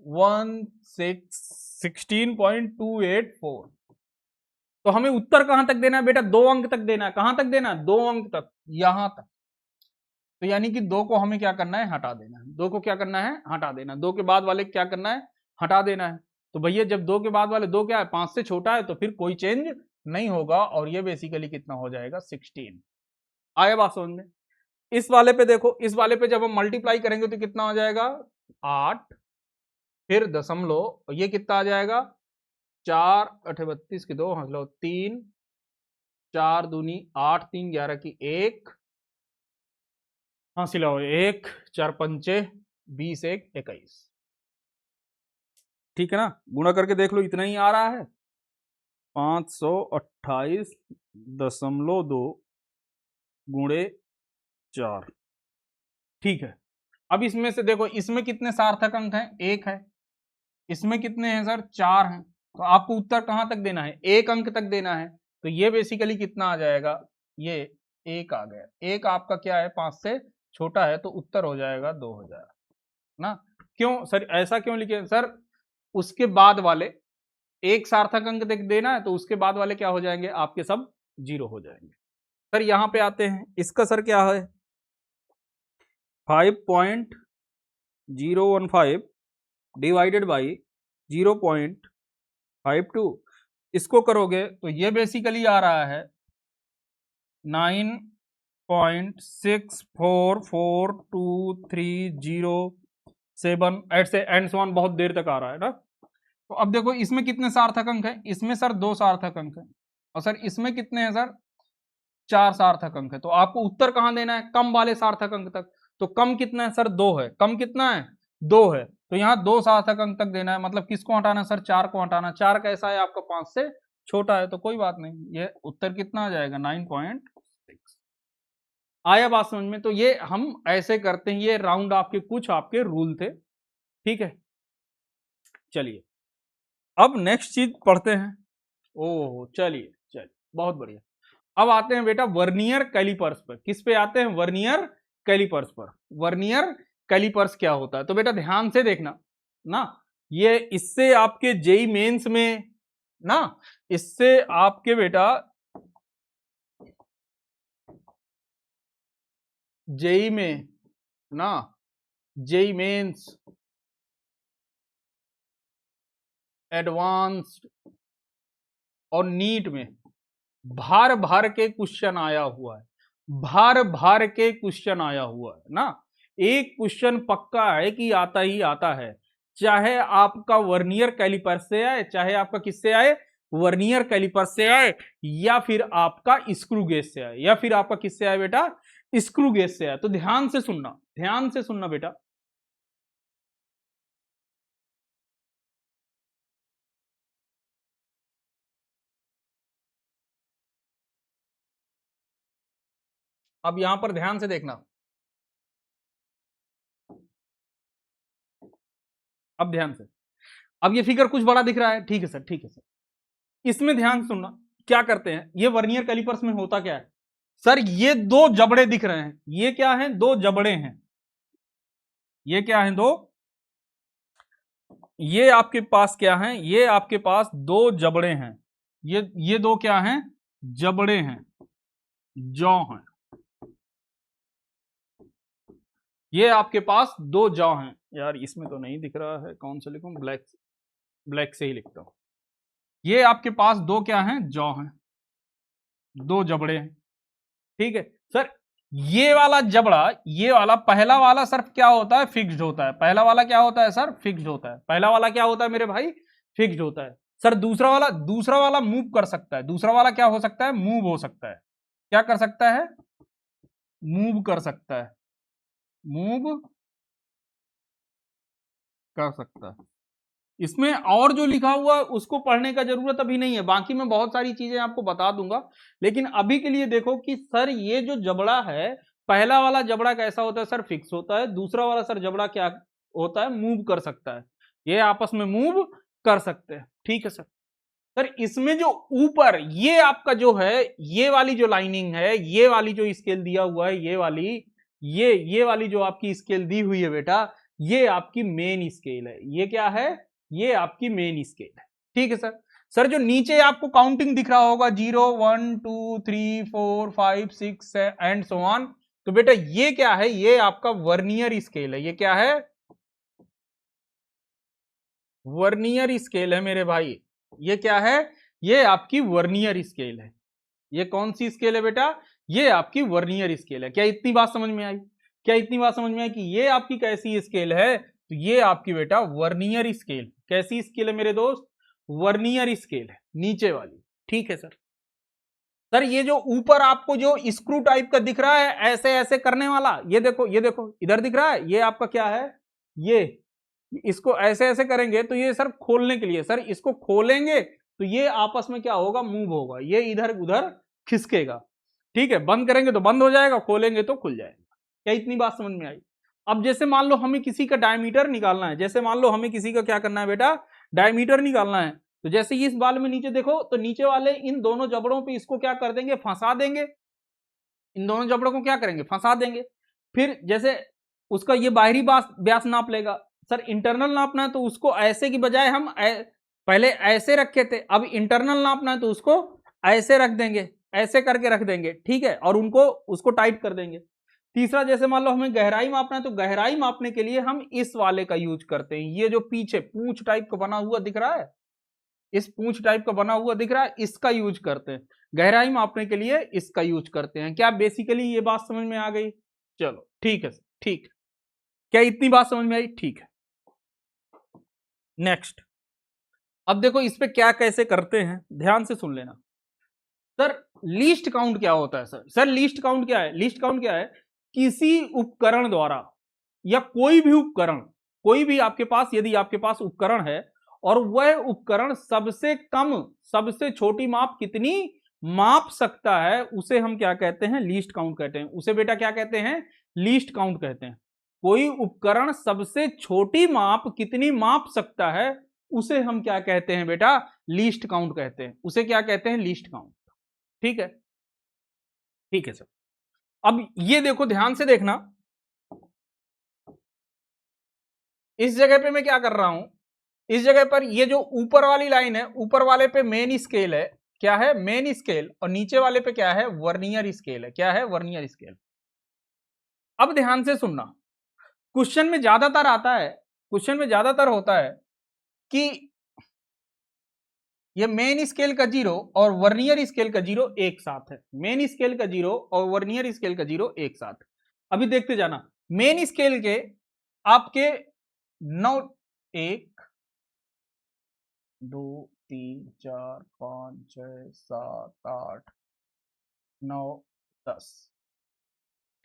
16.284। तो हमें उत्तर कहां तक देना है बेटा? 2 अंक तक देना है। कहां तक देना है? 2 अंक तक, यहां तक। तो यानी कि 2 को हमें क्या करना है? हटा देना है। 2 को क्या करना है? हटा देना। 2 के बाद वाले क्या करना है? हटा देना है। तो भैया जब 2 के बाद वाले 2 क्या है? 5 से छोटा है, तो फिर कोई चेंज नहीं होगा, और ये बेसिकली कितना हो जाएगा? 16। आया बात समझ में? इस वाले पे देखो, इस वाले पे जब हम मल्टीप्लाई करेंगे तो कितना हो जाएगा? 8, फिर दशमलव, ये कितना आ जाएगा? 4 8 32 की 2 हंस लो 3, 4 दूनी 8, 3 11 की 1, हंसी लो 1, 4 पंचे 20, 1 21। ठीक है ना? गुणा करके देख लो, इतना ही आ रहा है, 528.2 गुणे 4। ठीक है, अब इसमें से देखो, इसमें कितने सार्थक अंक हैं? 1 है। इसमें कितने हैं सर? 4 हैं। तो आपको उत्तर कहां तक देना है? 1 अंक तक देना है। तो ये बेसिकली कितना आ जाएगा? ये 1 आ गया। 1 आपका क्या है? 5 से छोटा है, तो उत्तर हो जाएगा 2000 ना। क्यों सर ऐसा क्यों लिखे सर? उसके बाद वाले एक सार्थक अंक देना है, तो उसके बाद वाले क्या हो जाएंगे? आपके सब 0 हो जाएंगे। सर यहां पे आते हैं, इसका सर क्या है? 5.015 डिवाइडेड बाई 0.52। इसको करोगे तो ये बेसिकली आ रहा है 9.644230 7 एट से एंड सो ऑन, बहुत देर तक आ रहा है ना। तो अब देखो इसमें कितने सार्थक अंक है, इसमें सर 2 सार्थक अंक है, और सर इसमें कितने हैं सर 4 सार्थक अंक है। तो आपको उत्तर कहां देना है, कम वाले सार्थक अंक तक। तो कम कितना है सर 2 है, कम कितना है 2 है, तो यहाँ 2 सार्थक अंक तक देना है। मतलब किसको हटाना सर 4 को हटाना। 4 कैसा है आपका 5 से छोटा है, तो कोई बात नहीं, ये उत्तर कितना आ जाएगा 9.6। आया बात समझ में। तो ये हम ऐसे करते हैं, ये राउंड आपके कुछ आपके रूल थे, ठीक है। चलिए अब नेक्स्ट चीज पढ़ते हैं। ओह चलिए चलिए बहुत बढ़िया। अब आते हैं बेटा वर्नियर कैलिपर्स पर। किस पे आते हैं, वर्नियर कैलिपर्स पर। वर्नियर कैलिपर्स क्या होता है, तो बेटा ध्यान से देखना ना, ये इससे आपके जेई मेंस में ना, इससे आपके बेटा जेई में ना, जेई मेंस, एडवांस्ड और नीट में भार भार के क्वेश्चन आया हुआ है, भार भार के क्वेश्चन आया हुआ है ना। एक क्वेश्चन पक्का है कि आता ही आता है, चाहे आपका वर्नियर कैलिपर से आए, चाहे आपका किससे आए, वर्नियर कैलिपर से आए, या फिर आपका स्क्रू गेज से आए, या फिर आपका किससे आए बेटा, स्क्रू गेज से आए। तो ध्यान से सुनना, ध्यान से सुनना बेटा। अब यहां पर ध्यान से देखना, अब ध्यान से। अब ये फिगर कुछ बड़ा दिख रहा है, ठीक है सर, ठीक है सर। इसमें ध्यान सुनना, क्या करते हैं, ये वर्नियर कैलिपर्स में होता क्या है सर, ये 2 जबड़े दिख रहे हैं, ये क्या है, 2 जबड़े हैं, ये क्या है, 2, ये आपके पास क्या है, ये आपके पास 2 जबड़े हैं, ये 2 क्या हैं, जबड़े हैं, जौ हैं, ये आपके पास 2 जौ हैं। यार इसमें तो नहीं दिख रहा है, कौन सा लिखूं, ब्लैक, ब्लैक से ही लिखता हूं। ये आपके पास 2 क्या हैं, जौ हैं, 2 जबड़े हैं, ठीक है सर। ये वाला जबड़ा, ये वाला पहला वाला सर क्या होता है, फिक्स्ड होता है। पहला वाला क्या होता है सर, फिक्स्ड होता है। पहला वाला क्या होता है मेरे भाई, फिक्स्ड होता है। सर दूसरा वाला मूव कर सकता है। दूसरा वाला क्या हो सकता है, मूव हो सकता है। क्या कर सकता है, मूव कर सकता है, मूव कर सकता है। इसमें और जो लिखा हुआ है उसको पढ़ने का जरूरत अभी नहीं है, बाकी मैं बहुत सारी चीजें आपको बता दूंगा। लेकिन अभी के लिए देखो कि सर ये जो जबड़ा है, पहला वाला जबड़ा कैसा होता है सर, फिक्स होता है। दूसरा वाला सर जबड़ा क्या होता है, मूव कर सकता है। ये आपस में मूव कर सकते हैं, ठीक है सर। सर इसमें जो ऊपर ये आपका जो है, ये वाली जो लाइनिंग है, ये वाली जो स्केल दिया हुआ है, ये वाली, ये वाली जो आपकी स्केल दी हुई है बेटा, ये आपकी मेन स्केल है। ये क्या है, ये आपकी मेन स्केल है, ठीक है सर। सर जो नीचे आपको काउंटिंग दिख रहा होगा 0 1 2 3 4 5 6 एंड सो ऑन, तो बेटा ये क्या है, ये आपका वर्नियर स्केल है। ये क्या है, वर्नियर स्केल है मेरे भाई। ये क्या है, ये आपकी वर्नियर स्केल है। ये कौन सी स्केल है बेटा, ये आपकी वर्नियर स्केल है। क्या इतनी बात समझ में आई, क्या इतनी बात समझ में आई कि ये आपकी कैसी स्केल है, तो ये आपकी बेटा वर्नियर स्केल। कैसी स्केल है मेरे दोस्त, वर्नियर स्केल है, नीचे वाली, ठीक है सर। सर ये जो ऊपर आपको जो स्क्रू टाइप का दिख रहा है, ऐसे ऐसे करने वाला, ये देखो, ये देखो इधर दिख रहा है, ये आपका क्या है, ये इसको ऐसे ऐसे करेंगे तो ये सर खोलने के लिए, सर इसको खोलेंगे तो ये आपस में क्या होगा, मूव होगा, ये इधर उधर खिसकेगा, ठीक है। बंद करेंगे तो बंद हो जाएगा, खोलेंगे तो खुल जाएगा। क्या इतनी बात समझ में आई। अब जैसे मान लो हमें किसी का डायमीटर निकालना है, जैसे मान लो हमें किसी का क्या करना है बेटा, डायमीटर निकालना है, तो जैसे इस बाल में नीचे देखो, तो नीचे वाले इन दोनों जबड़ों पे इसको क्या कर देंगे, फंसा देंगे। इन दोनों जबड़ों को क्या करेंगे, फंसा देंगे। फिर जैसे उसका ये बाहरी व्यास नाप लेगा। सर इंटरनल नापना है तो उसको ऐसे की बजाय हम पहले ऐसे रखे थे, अब इंटरनल नापना है तो उसको ऐसे रख देंगे, ऐसे करके रख देंगे, ठीक है, और उनको उसको टाइट कर देंगे। तीसरा, जैसे मान लो हमें गहराई मापना है तो गहराई मापने के लिए हम इस वाले का यूज करते हैं। ये जो पीछे पूंछ टाइप का बना हुआ दिख रहा है, इस पूंछ टाइप का बना हुआ दिख रहा है, इसका यूज करते हैं गहराई मापने के लिए, इसका यूज करते हैं। क्या बेसिकली ये बात समझ में आ गई, चलो ठीक है, ठीक है। क्या इतनी बात समझ में आई, ठीक है। नेक्स्ट, अब देखो इस पे क्या कैसे करते हैं, ध्यान से सुन लेना। सर लीस्ट काउंट क्या होता है? सर लीस्ट काउंट क्या है? लीस्ट काउंट क्या है? किसी उपकरण द्वारा या कोई भी उपकरण, कोई भी आपके पास, यदि आपके पास उपकरण है और वह उपकरण सबसे कम, सबसे छोटी माप कितनी माप सकता है, उसे हम क्या कहते हैं? लीस्ट काउंट कहते हैं। उसे बेटा क्या कहते हैं? लीस्ट काउंट कहते हैं। कोई उपकरण सबसे छोटी माप कितनी माप सकता है, उसे हम क्या कहते हैं बेटा? लीस्ट काउंट कहते हैं। उसे क्या कहते हैं? Least count. ठीक है, ठीक है सर। अब ये देखो, ध्यान से देखना, इस जगह पे मैं क्या कर रहा हूं, इस जगह पर ये जो ऊपर वाली लाइन है, ऊपर वाले पे मेन स्केल है, क्या है? Main scale. और नीचे वाले पे क्या है? वर्नियर स्केल है। क्या है? Vernier scale. अब ध्यान से सुनना, क्वेश्चन में ज्यादातर आता है, क्वेश्चन में ज्यादातर होता है कि ये मेन स्केल का 0 और वर्नियर स्केल का 0 एक साथ है। मेन स्केल का 0 और वर्नियर स्केल का 0 एक साथ। अभी देखते जाना, मेन स्केल के आपके 9, 1 2 3 4 5 6 7 8 9 10,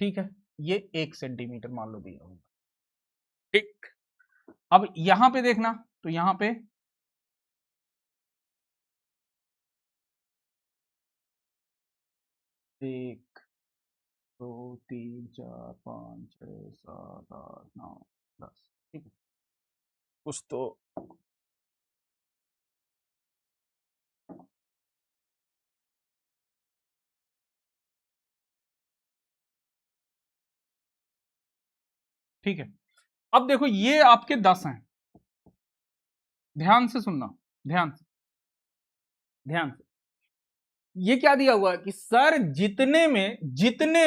ठीक है, ये 1 सेंटीमीटर मान लो दिया होगा। ठीक, अब यहां पे देखना, तो यहां पे 1 2 3 4 5 6 7 8 9 10, ठीक है, कुछ तो ठीक है। अब देखो ये आपके 10 हैं, ध्यान से सुनना, ध्यान से, ध्यान से। ये क्या दिया हुआ है कि सर जितने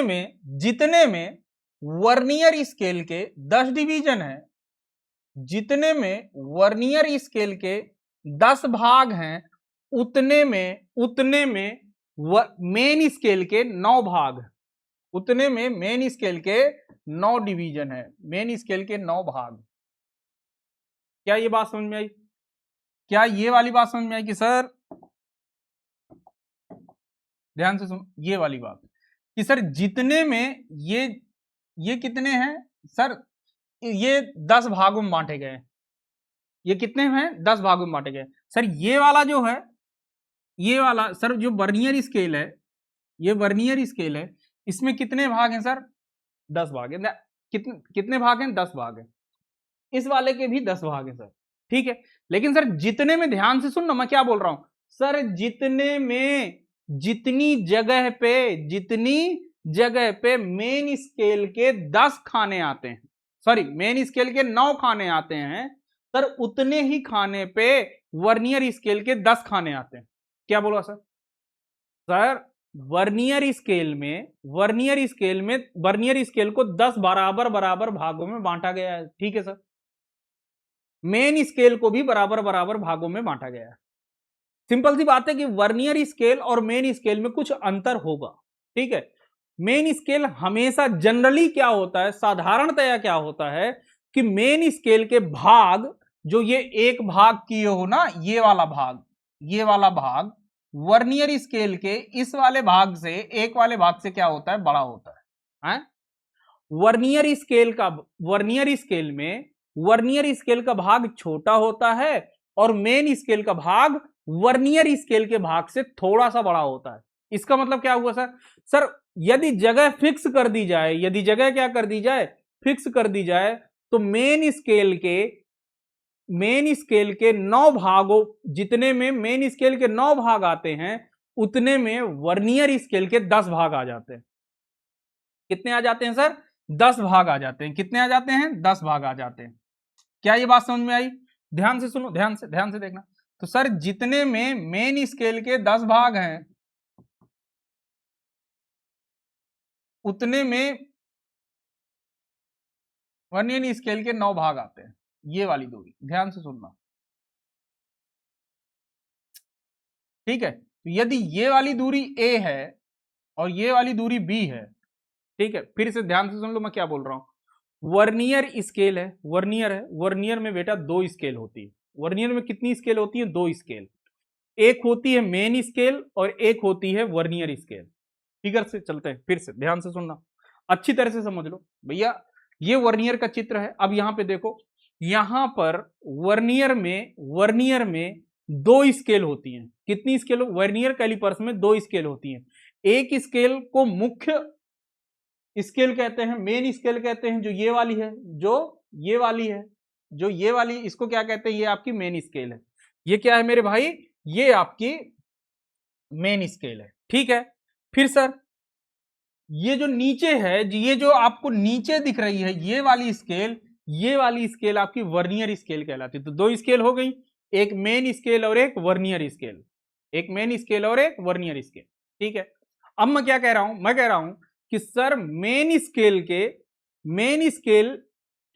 में वर्नियर स्केल के 10 डिवीजन है, जितने में वर्नियर स्केल के 10 भाग हैं, उतने में मेन स्केल के 9 भाग, उतने में मेन स्केल के 9 डिवीजन है, मेन स्केल के 9 भाग। क्या ये बात समझ में आई? क्या ये वाली बात समझ में आई कि सर, ध्यान से सुन, ये वाली बात कि सर जितने में ये कितने हैं सर, ये 10 भागों में बांटे गए, ये कितने हैं? 10 भागों में बांटे गए। सर ये वाला जो है, ये वाला सर जो वर्नियर स्केल है, ये वर्नियर स्केल है, इसमें कितने भाग हैं सर? 10 भाग है। कितने भाग हैं? 10 भाग है। इस वाले के भी 10 भाग हैं सर, ठीक है। लेकिन सर जितने में, ध्यान से सुनना मैं क्या बोल रहा हूं, सर जितने में, जितनी जगह पे मेन स्केल के 10 खाने आते हैं, सॉरी मेन स्केल के 9 खाने आते हैं, सर उतने ही खाने पे वर्नियर स्केल के 10 खाने आते हैं। क्या बोला सर? सर वर्नियर स्केल में, वर्नियर स्केल को 10 बराबर बराबर भागों में बांटा गया है, ठीक है सर। मेन स्केल को भी बराबर बराबर भागों में बांटा गया है। सिंपल सी बात है कि वर्नियर स्केल और मेन स्केल में कुछ अंतर होगा, ठीक है। मेन स्केल हमेशा जनरली क्या होता है, साधारणतया क्या होता है कि मेन स्केल के भाग, जो ये एक भाग किए हो ना, ये वाला भाग, ये वाला भाग वर्नियर स्केल के इस वाले भाग से, एक वाले भाग से क्या होता है? बड़ा होता है? वर्नियर स्केल का, वर्नियर स्केल में वर्नियर स्केल का भाग छोटा होता है और मेन स्केल का भाग वर्नियर स्केल के भाग से थोड़ा सा बड़ा होता है। इसका मतलब क्या हुआ सर? सर यदि जगह फिक्स कर दी जाए, यदि जगह क्या कर दी जाए? फिक्स कर दी जाए, तो मेन स्केल के 9 भागों, जितने में मेन स्केल के 9 भाग आते हैं, उतने में वर्नियर स्केल के 10 भाग आ जाते हैं। कितने आ जाते हैं सर? 10 भाग आ जाते हैं। कितने आ जाते हैं? 10 भाग आ जाते हैं। क्या ये बात समझ में आई? ध्यान से सुनो, ध्यान से देखना। तो सर जितने में मेन स्केल के 10 भाग हैं, उतने में वर्नियर स्केल के 9 भाग आते हैं। ये वाली दूरी ध्यान से सुनना, ठीक है। तो यदि ये वाली दूरी A है और ये वाली दूरी B है, ठीक है, फिर से ध्यान से सुन लो मैं क्या बोल रहा हूं। वर्नियर स्केल है, वर्नियर है, वर्नियर में बेटा 2 स्केल होती है, वर्नियर में कितनी स्केल होती है? 2 स्केल, एक होती है मेन स्केल और एक होती है वर्नियर स्केल। फिगर से चलते हैं, फिर से ध्यान से सुनना, अच्छी तरह से समझ लो भैया। ये वर्नियर का चित्र है। अब यहां पे देखो, यहां पर वर्नियर में 2 स्केल होती हैं। कितनी स्केल? वर्नियर कैलिपर्स में 2 स्केल होती हैं। एक स्केल को मुख्य स्केल कहते हैं, मेन स्केल कहते हैं, जो ये वाली है, जो ये वाली, इसको क्या कहते हैं? ये आपकी मेन स्केल है। ये क्या है मेरे भाई? ये आपकी मेन स्केल है, ठीक है। फिर सर ये जो नीचे है, ये जो आपको नीचे दिख रही है, ये वाली स्केल आपकी वर्नियर स्केल कहलाती है। तो 2 स्केल हो गई, एक मेन स्केल और एक वर्नियर स्केल, ठीक है। अब मैं क्या कह रहा हूं? मैं कह रहा हूं कि सर मेन स्केल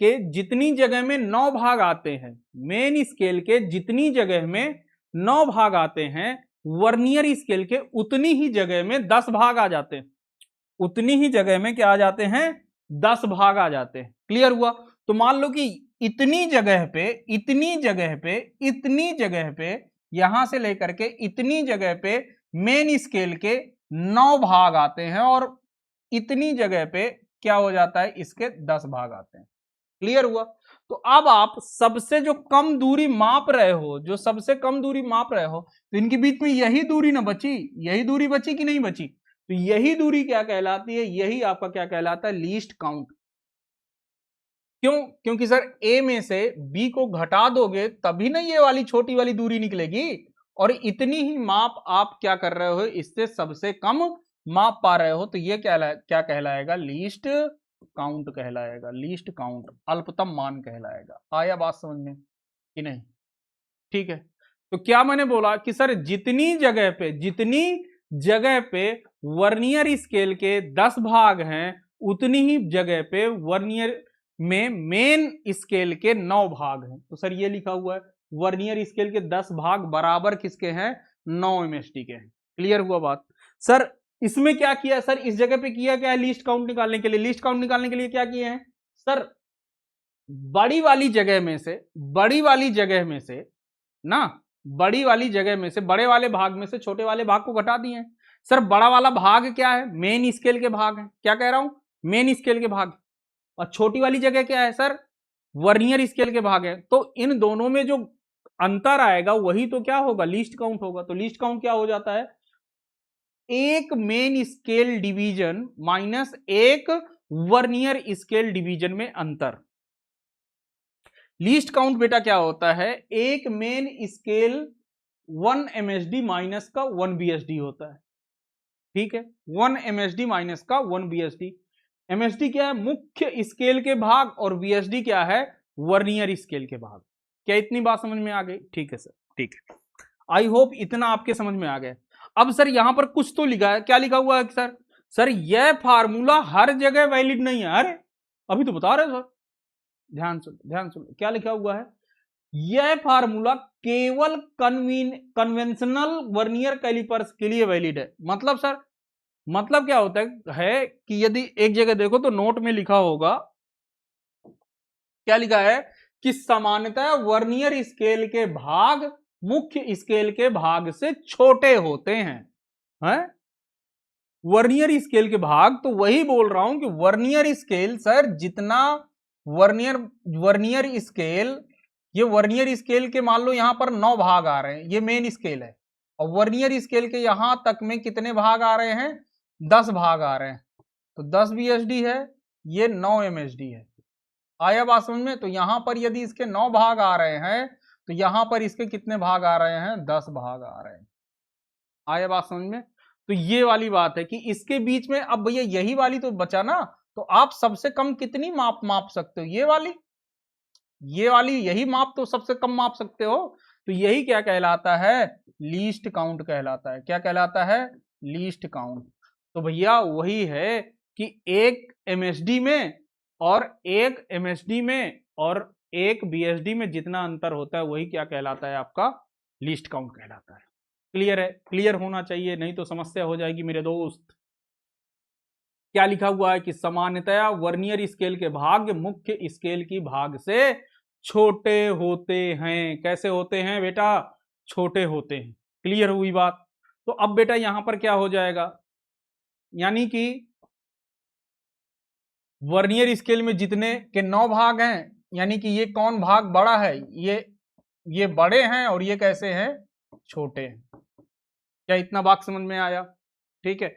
के जितनी जगह में 9 भाग आते हैं, मेन स्केल के जितनी जगह में 9 भाग आते हैं, वर्नियर स्केल के उतनी ही जगह में 10 भाग आ जाते हैं। उतनी ही जगह में क्या आ जाते हैं? 10 भाग आ जाते हैं। क्लियर हुआ? तो मान लो कि इतनी जगह पे यहां से लेकर के इतनी जगह पे मेन स्केल के 9 भाग आते हैं और इतनी जगह पे क्या हो जाता है? इसके 10 भाग आते हैं। क्लियर हुआ? तो अब आप सबसे जो कम दूरी माप रहे हो, तो इनके बीच में यही दूरी ना बची, यही दूरी बची कि नहीं बची? तो यही दूरी क्या कहलाती है? यही आपका क्या कहलाता है? Least count. क्यों? क्योंकि सर ए में से बी को घटा दोगे तभी ना ये वाली छोटी वाली दूरी निकलेगी, और इतनी ही माप आप क्या कर रहे हो? इससे सबसे कम माप पा रहे हो, तो ये क्या कहलाएगा? लीस्ट काउंट कहलाएगा। लीस्ट काउंट, अल्पतम मान कहलाएगा। आया बात समझ में कि नहीं? ठीक है। तो क्या मैंने बोला कि सर जितनी जगह पे वर्नियर स्केल के 10 भाग हैं, उतनी ही जगह पे वर्नियर में मेन स्केल के 9 भाग हैं। तो सर ये लिखा हुआ है, वर्नियर स्केल के 10 भाग बराबर किसके हैं? 9 एमएसडी के हैं। क्लियर हुआ बात? सर इसमें क्या किया? सर इस जगह पे किया क्या है? लीस्ट काउंट निकालने के लिए क्या किए हैं सर? बड़ी वाली जगह में से बड़े वाले भाग में से छोटे वाले भाग को घटा दिए हैं। सर बड़ा वाला भाग क्या है? मेन स्केल के भाग है। क्या कह रहा हूं? मेन स्केल के भाग। और छोटी वाली जगह क्या है सर? वर्नियर स्केल के भाग है। तो इन दोनों में जो अंतर आएगा वही तो क्या होगा? लीस्ट काउंट होगा। तो लीस्ट काउंट क्या हो जाता है? एक मेन स्केल डिवीजन माइनस एक वर्नियर स्केल डिवीजन में अंतर। लीस्ट काउंट बेटा क्या होता है? एक मेन स्केल 1 एमएसडी माइनस का 1 बीएसडी होता है। ठीक है, 1 एमएसडी माइनस का 1 बीएसडी। एमएसडी क्या है? मुख्य स्केल के भाग, और बीएसडी क्या है? वर्नियर स्केल के भाग। क्या इतनी बात समझ में आ गई? ठीक है सर, ठीक है। आई होप इतना आपके समझ में आ गया। अब सर यहां पर कुछ तो लिखा है। क्या लिखा हुआ है सर? सर यह फार्मूला हर जगह वैलिड नहीं है। अरे अभी तो बता रहे सर, ध्यान सुनो क्या लिखा हुआ है? यह फार्मूला केवल कन्वेंशनल वर्नियर कैलिपर्स के लिए वैलिड है। मतलब सर, मतलब क्या होता है कि यदि एक जगह देखो तो नोट में लिखा होगा, क्या लिखा है कि सामान्यतः वर्नियर स्केल के भाग मुख्य स्केल के भाग से छोटे होते हैं। वर्नियर स्केल के भाग, तो वही बोल रहा हूं कि वर्नियर स्केल सर जितना वर्नियर स्केल, ये वर्नियर स्केल के मान लो यहां पर 9 भाग आ रहे हैं, ये मेन स्केल है, और वर्नियर स्केल के यहां तक में कितने भाग आ रहे हैं? 10 भाग आ रहे हैं। तो 10 बीएसडी है, ये 9 एमएसडी है। आया बात समझ में? तो यहां पर यदि इसके 9 भाग आ रहे हैं, तो यहां पर इसके कितने भाग आ रहे हैं? 10 भाग आ रहे हैं। आया बात समझ में? तो ये वाली बात है कि इसके बीच में, अब भैया यही वाली तो बचा ना, तो आप सबसे कम कितनी माप सकते हो? ये वाली यही माप तो सबसे कम माप सकते हो। तो यही क्या कहलाता है? लीस्ट काउंट कहलाता है। क्या कहलाता है? Least count. तो भैया वही है कि एक एमएसडी में और एक बीएसडी में जितना अंतर होता है वही क्या कहलाता है? आपका लीस्ट काउंट कहलाता है। क्लियर है? क्लियर होना चाहिए, नहीं तो समस्या हो जाएगी मेरे दोस्त। क्या लिखा हुआ है कि सामान्यतया वर्नियर स्केल के भाग मुख्य स्केल की भाग से छोटे होते हैं। कैसे होते हैं बेटा? छोटे होते हैं। क्लियर हुई बात? तो अब बेटा यहां पर क्या हो जाएगा, यानी कि वर्नियर स्केल में जितने के 9 भाग हैं, यानी कि ये कौन भाग बड़ा है? ये बड़े हैं और ये कैसे हैं? छोटे हैं। क्या इतना भाग समझ में आया? ठीक है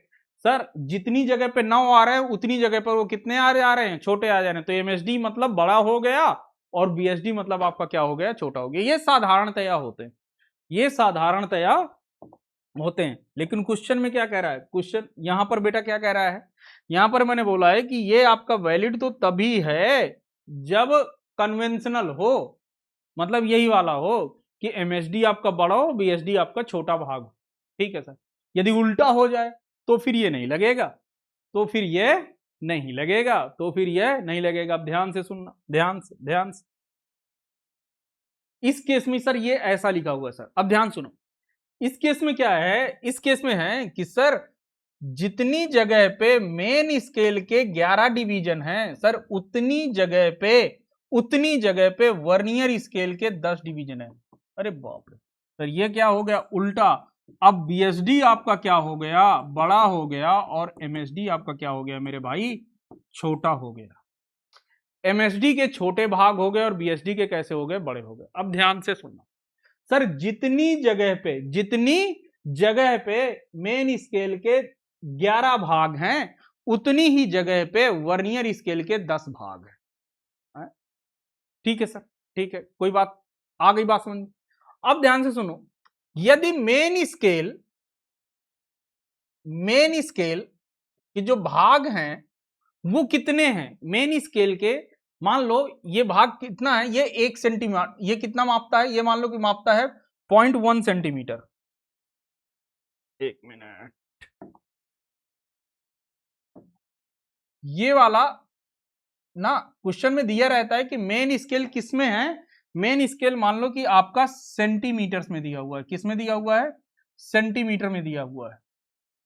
सर, जितनी जगह पे 9 आ रहे हैं उतनी जगह पर वो कितने आ रहे हैं? छोटे आ जा रहे हैं। तो एमएसडी मतलब बड़ा हो गया और बीएसडी मतलब आपका क्या हो गया? छोटा हो गया। ये साधारणतया होते हैं, ये साधारणतया होते हैं। लेकिन क्वेश्चन में क्या कह रहा है? क्वेश्चन यहां पर बेटा क्या कह रहा है? यहां पर मैंने बोला है कि ये आपका वैलिड तो तभी है जब कन्वेंशनल हो, मतलब यही वाला हो कि एमएसडी आपका बड़ा हो, बीएसडी आपका छोटा भाग हो। ठीक है सर। यदि उल्टा हो जाए तो फिर ये नहीं लगेगा, तो फिर ये नहीं लगेगा, तो फिर ये नहीं लगेगा। अब ध्यान से सुनना, ध्यान से, ध्यान से। इस केस में सर ये ऐसा लिखा हुआ है सर, अब ध्यान सुनो। इस केस में क्या है? इस केस में है कि सर जितनी जगह पे मेन स्केल के 11 डिवीजन हैं सर, उतनी जगह पे वर्नियर स्केल के 10 डिवीजन है। अरे बाप रे सर, ये क्या हो गया? उल्टा। अब बीएसडी आपका क्या हो गया? बड़ा हो गया, और एमएसडी आपका क्या हो गया मेरे भाई? छोटा हो गया। एमएसडी के छोटे भाग हो गए और बीएसडी के कैसे हो गए? बड़े हो गए। अब ध्यान से सुनना सर, जितनी जगह पे मेन स्केल के 11 भाग हैं, उतनी ही जगह पे वर्नियर स्केल के 10 भाग हैं। ठीक है सर, ठीक है, कोई बात, आ गई बात समझ। अब ध्यान से सुनो, यदि मेन स्केल के जो भाग हैं वो कितने हैं मेन स्केल के? मान लो ये भाग कितना है, ये 1 सेंटीमीटर, ये कितना मापता है? ये मान लो कि मापता है 0.1 सेंटीमीटर। एक मिनट, ये वाला ना क्वेश्चन में दिया रहता है कि मेन स्केल किस में है। मेन स्केल मान लो कि आपका सेंटीमीटर्स में दिया हुआ है। किस में दिया हुआ है? सेंटीमीटर में दिया हुआ है।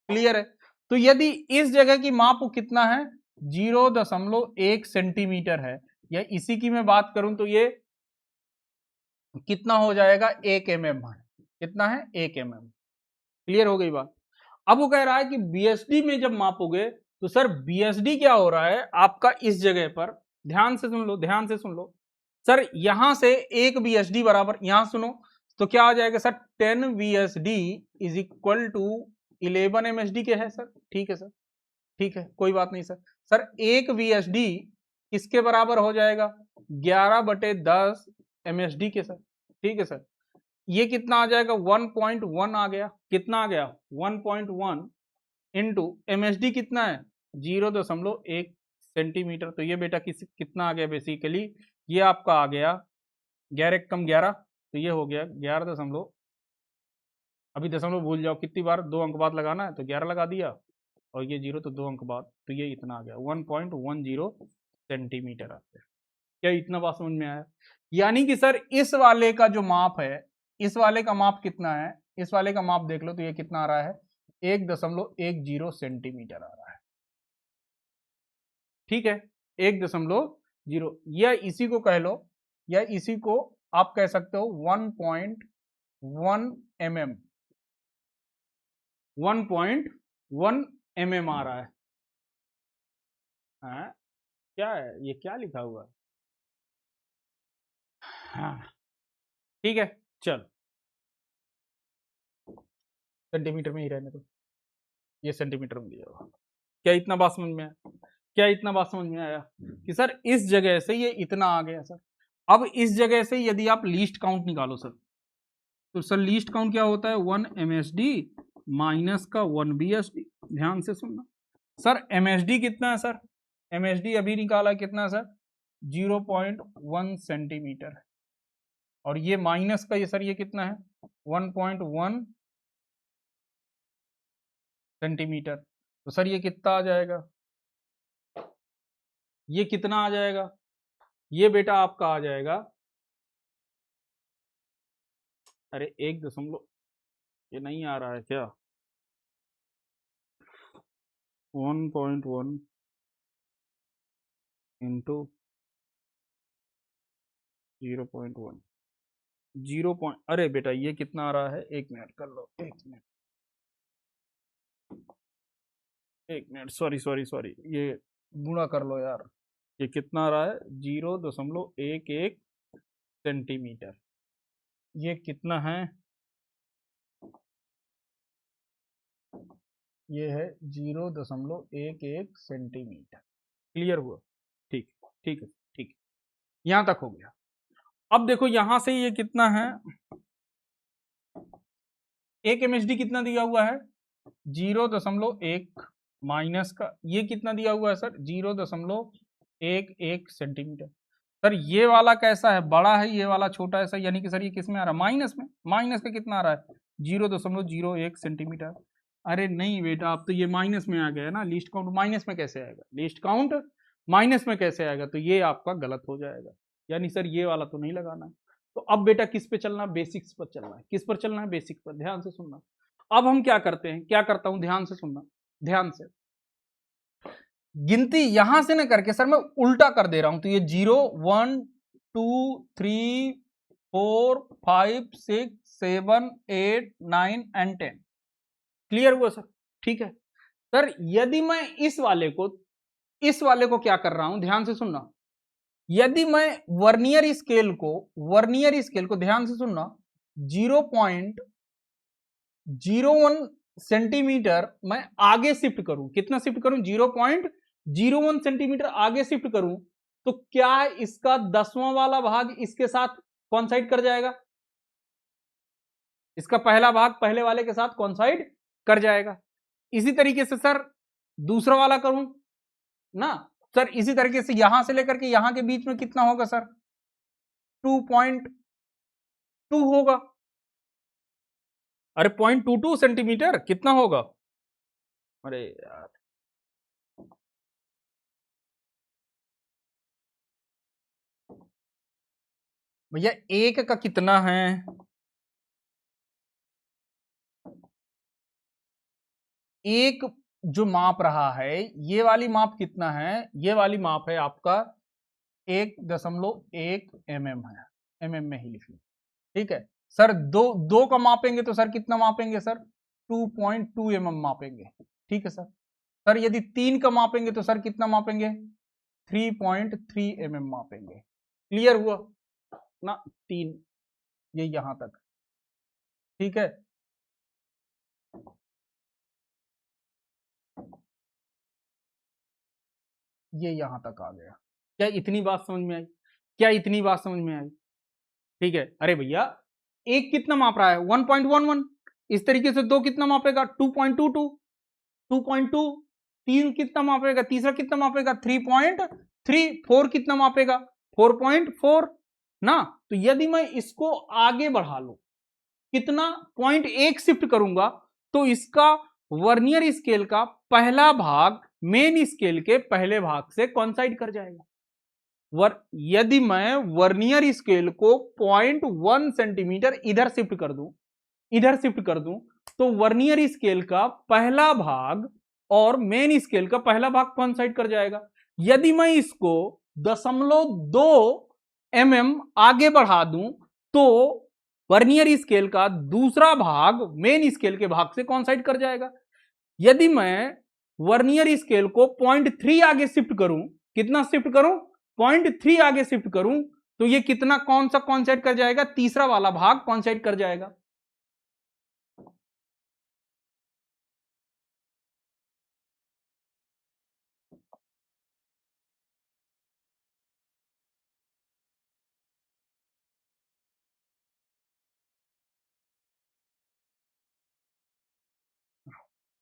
क्लियर है? तो यदि इस जगह की माप कितना है? 0.1 सेंटीमीटर है, या इसी की मैं बात करूं तो ये कितना हो जाएगा? 1 mm है। कितना है? 1 mm। क्लियर हो गई बात? अब वो कह रहा है कि बीएसडी में जब मापोगे तो सर बीएसडी क्या हो रहा है आपका इस जगह पर? ध्यान से सुन लो, ध्यान से सुन लो सर। यहां से एक बीएसडी बराबर, यहां सुनो, तो क्या आ जाएगा sir? 10 BSD is equal to 11 MSD के है सर। ठीक है सर, ठीक है, कोई बात नहीं सर। सर एक बीएसडी किसके बराबर हो जाएगा? 11/10 एमएसडी के सर। ठीक है सर, ये कितना आ जाएगा? 1.1 आ गया। कितना आ गया? 1.1 इंटू एमएसडी कितना है? 0.1 सेंटीमीटर। तो ये बेटा कितना आ गया? बेसिकली ये आपका आ गया 11 कम 11, तो ये हो गया 11 अभी दशमलव भूल जाओ, कितनी बार 2 अंक बाद लगाना है, तो 11 लगा दिया, और ये 0 तो 2 अंक बाद, तो ये इतना आ गया 1.10 सेंटीमीटर आता है। क्या इतना बात समझ में आया? यानी कि सर इस वाले का जो माप है, इस वाले का माप कितना है? इस वाले का माप देख लो तो ये कितना आ रहा है? 1.10 सेंटीमीटर आ रहा है। ठीक है, 1.0, या इसी को कह लो, या इसी को आप कह सकते हो 1.1 mm, 1.1 mm आ रहा है। हाँ, क्या है ये? क्या लिखा हुआ है? हाँ, ठीक है, चल सेंटीमीटर में ही रहने दो, ये सेंटीमीटर में दिया हुआ। क्या इतना बात समझ में आया? क्या इतना बात समझ में आया कि सर इस जगह से ये इतना आ गया सर। अब इस जगह से यदि आप लीस्ट काउंट निकालो सर, तो सर लीस्ट काउंट क्या होता है? 1 एमएसडी माइनस का 1 बीएसडी। ध्यान से सुनना सर, एमएसडी कितना है सर? एमएसडी अभी निकाला कितना सर? 0.1 सेंटीमीटर। और ये माइनस का ये सर ये कितना है? 1.1 सेंटीमीटर। तो सर ये कितना आ जाएगा? ये कितना आ जाएगा? ये बेटा आपका आ जाएगा, अरे 1 ये नहीं आ रहा है क्या? 1.1 इंटू 0.1 अरे बेटा ये कितना आ रहा है, 1 मिनट कर लो, 1 मिनट, सॉरी, ये गुणा कर लो यार, ये कितना आ रहा है, 0.11 सेंटीमीटर। ये कितना है, ये है 0.11 सेंटीमीटर। क्लियर हुआ? ठीक ठीक है, ठीक है, यहां तक हो गया। अब देखो यहां से ये कितना है, 1 MHD कितना दिया हुआ है, 0.1 माइनस का ये कितना दिया हुआ है सर, 0.11 सेंटीमीटर। सर ये वाला कैसा है, बड़ा है, ये वाला छोटा है सर, यानी कि सर ये किस में आ रहा है, माइनस में। माइनस का कितना आ रहा है, 0.01 सेंटीमीटर। अरे नहीं बेटा, अब तो ये माइनस में आ गया है ना, लिस्ट काउंट माइनस में कैसे आएगा, लिस्ट काउंट माइनस में कैसे आएगा, तो ये आपका गलत हो जाएगा, यानी सर ये वाला तो नहीं लगाना है। तो अब बेटा किस पे चलना है, बेसिक्स पर चलना है। किस पर चलना है, बेसिक्स पर। ध्यान से सुनना। अब हम क्या करते हैं, क्या करता हूं, ध्यान से सुनना, ध्यान से। गिनती यहां से ना करके सर मैं उल्टा कर दे रहा हूं, तो ये 0 1 2 3 4 5 6 7 8 9 एंड 10। क्लियर हुआ सर? ठीक है सर, यदि मैं इस वाले को क्या कर रहा हूं, ध्यान से सुनना। यदि मैं वर्नियर स्केल को ध्यान से सुनना, 0.01 सेंटीमीटर मैं आगे शिफ्ट करूं, कितना शिफ्ट करूं, 0.01 सेंटीमीटर आगे शिफ्ट करूं, तो क्या इसका 10वां वाला भाग इसके साथ कॉन्साइड कर जाएगा, इसका पहला भाग पहले वाले के साथ कॉन्साइड कर जाएगा। इसी तरीके से सर दूसरा वाला करूं ना सर, इसी तरीके से यहां से लेकर के यहां के बीच में कितना होगा सर, 2.2 होगा। अरे 0.22 सेंटीमीटर कितना होगा, अरे यार भैया एक का कितना है, एक जो माप रहा है ये वाली माप कितना है, ये वाली माप है आपका 1.1 mm है, mm में ही लिख लो। ठीक है सर, दो का मापेंगे तो सर कितना मापेंगे सर, 2.2 mm मापेंगे। ठीक है सर, सर यदि 3 का मापेंगे तो सर कितना मापेंगे, 3.3 mm मापेंगे। क्लियर हुआ ना, 3, ये यहां तक। ठीक है, ये यहां तक आ गया। क्या इतनी बात समझ में आई, क्या इतनी बात समझ में आई? ठीक है, अरे भैया एक कितना माप रहा है, 1.11, इस तरीके से दो कितना मापेगा, 2.22, 2.2, तीन कितना मापेगा, तीसरा कितना मापेगा, 3.3, फोर कितना मापेगा, 4.4 ना। तो यदि मैं इसको आगे बढ़ा लूं, कितना, 0.1 शिफ्ट करूंगा, तो इसका वर्नियर स्केल का पहला भाग मेन स्केल के पहले भाग से कॉन्साइड कर जाएगा। यदि मैं वर्नियर स्केल को 0.1 सेंटीमीटर इधर शिफ्ट कर दूं, तो वर्नियर स्केल का पहला भाग और मेन स्केल का पहला भाग कॉन्साइड कर जाएगा। यदि मैं इसको 0.2 mm आगे बढ़ा दूं, तो वर्नियर स्केल का दूसरा भाग मेन स्केल के भाग से कॉन्साइड कर जाएगा। यदि मैं वर्नियर स्केल को 0.3 आगे शिफ्ट करूं, कितना शिफ्ट करूं, 0.3 आगे शिफ्ट करूं, तो ये कितना, कौन सा कॉन्साइड कर जाएगा, तीसरा वाला भाग कॉन्साइड कर जाएगा।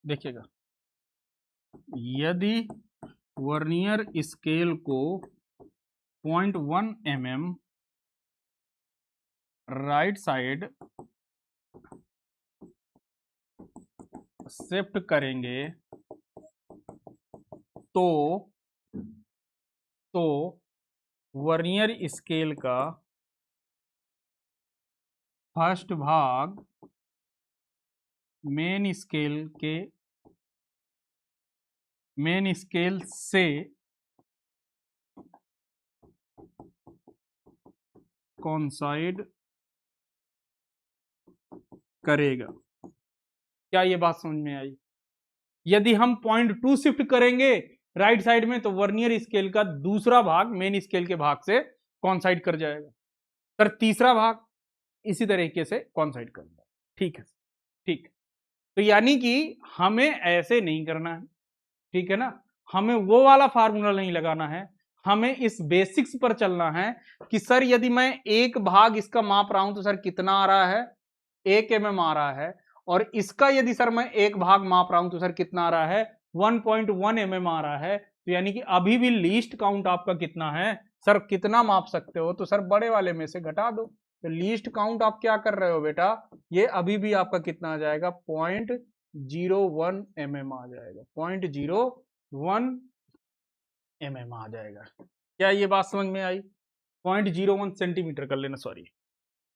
देखिएगा, यदि वर्नियर स्केल को 0.1 mm राइट साइड शिफ्ट करेंगे, तो वर्नियर स्केल का फर्स्ट भाग मेन स्केल से कॉन्साइड करेगा। क्या ये बात समझ में आई? यदि हम 0.2 शिफ्ट करेंगे राइट साइड में तो वर्नियर स्केल का दूसरा भाग मेन स्केल के भाग से कॉन्साइड कर जाएगा, सर तीसरा भाग इसी तरीके से कॉन्साइड कर जाएगा। ठीक है, ठीक। तो यानी कि हमें ऐसे नहीं करना है, ठीक है ना, हमें वो वाला फार्मूला नहीं लगाना है, हमें इस बेसिक्स पर चलना है कि सर यदि मैं एक भाग इसका माप रहा हूं तो सर कितना आ रहा है, 1 mm आ रहा है, और इसका यदि सर मैं एक भाग माप रहा हूं तो सर कितना आ रहा है, 1.1 mm आ रहा है। तो यानी कि अभी भी लीस्ट काउंट आपका कितना है, सर कितना माप सकते हो, तो सर बड़े वाले में से घटा दो। तो लीस्ट काउंट आप क्या कर रहे हो बेटा, ये अभी भी आपका कितना आ जाएगा, 0.01 mm आ जाएगा, 0.01 mm आ जाएगा। क्या ये बात समझ में आई? 0.01 सेंटीमीटर कर लेना, सॉरी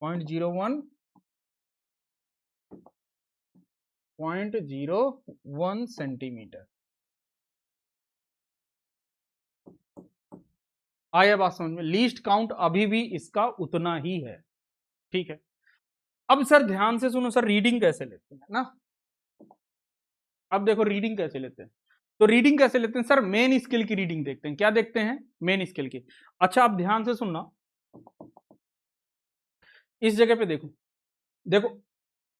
0.01 सेंटीमीटर। आया बात समझ में? लीस्ट काउंट अभी भी इसका उतना ही है, ठीक है। अब सर ध्यान से सुनो, सर रीडिंग कैसे लेते हैं ना, अब देखो रीडिंग कैसे लेते हैं। तो रीडिंग कैसे लेते हैं सर, मेन स्केल की रीडिंग देखते हैं। क्या देखते हैं? मेन स्केल की। अच्छा आप ध्यान से सुनना, इस जगह पे देखो, देखो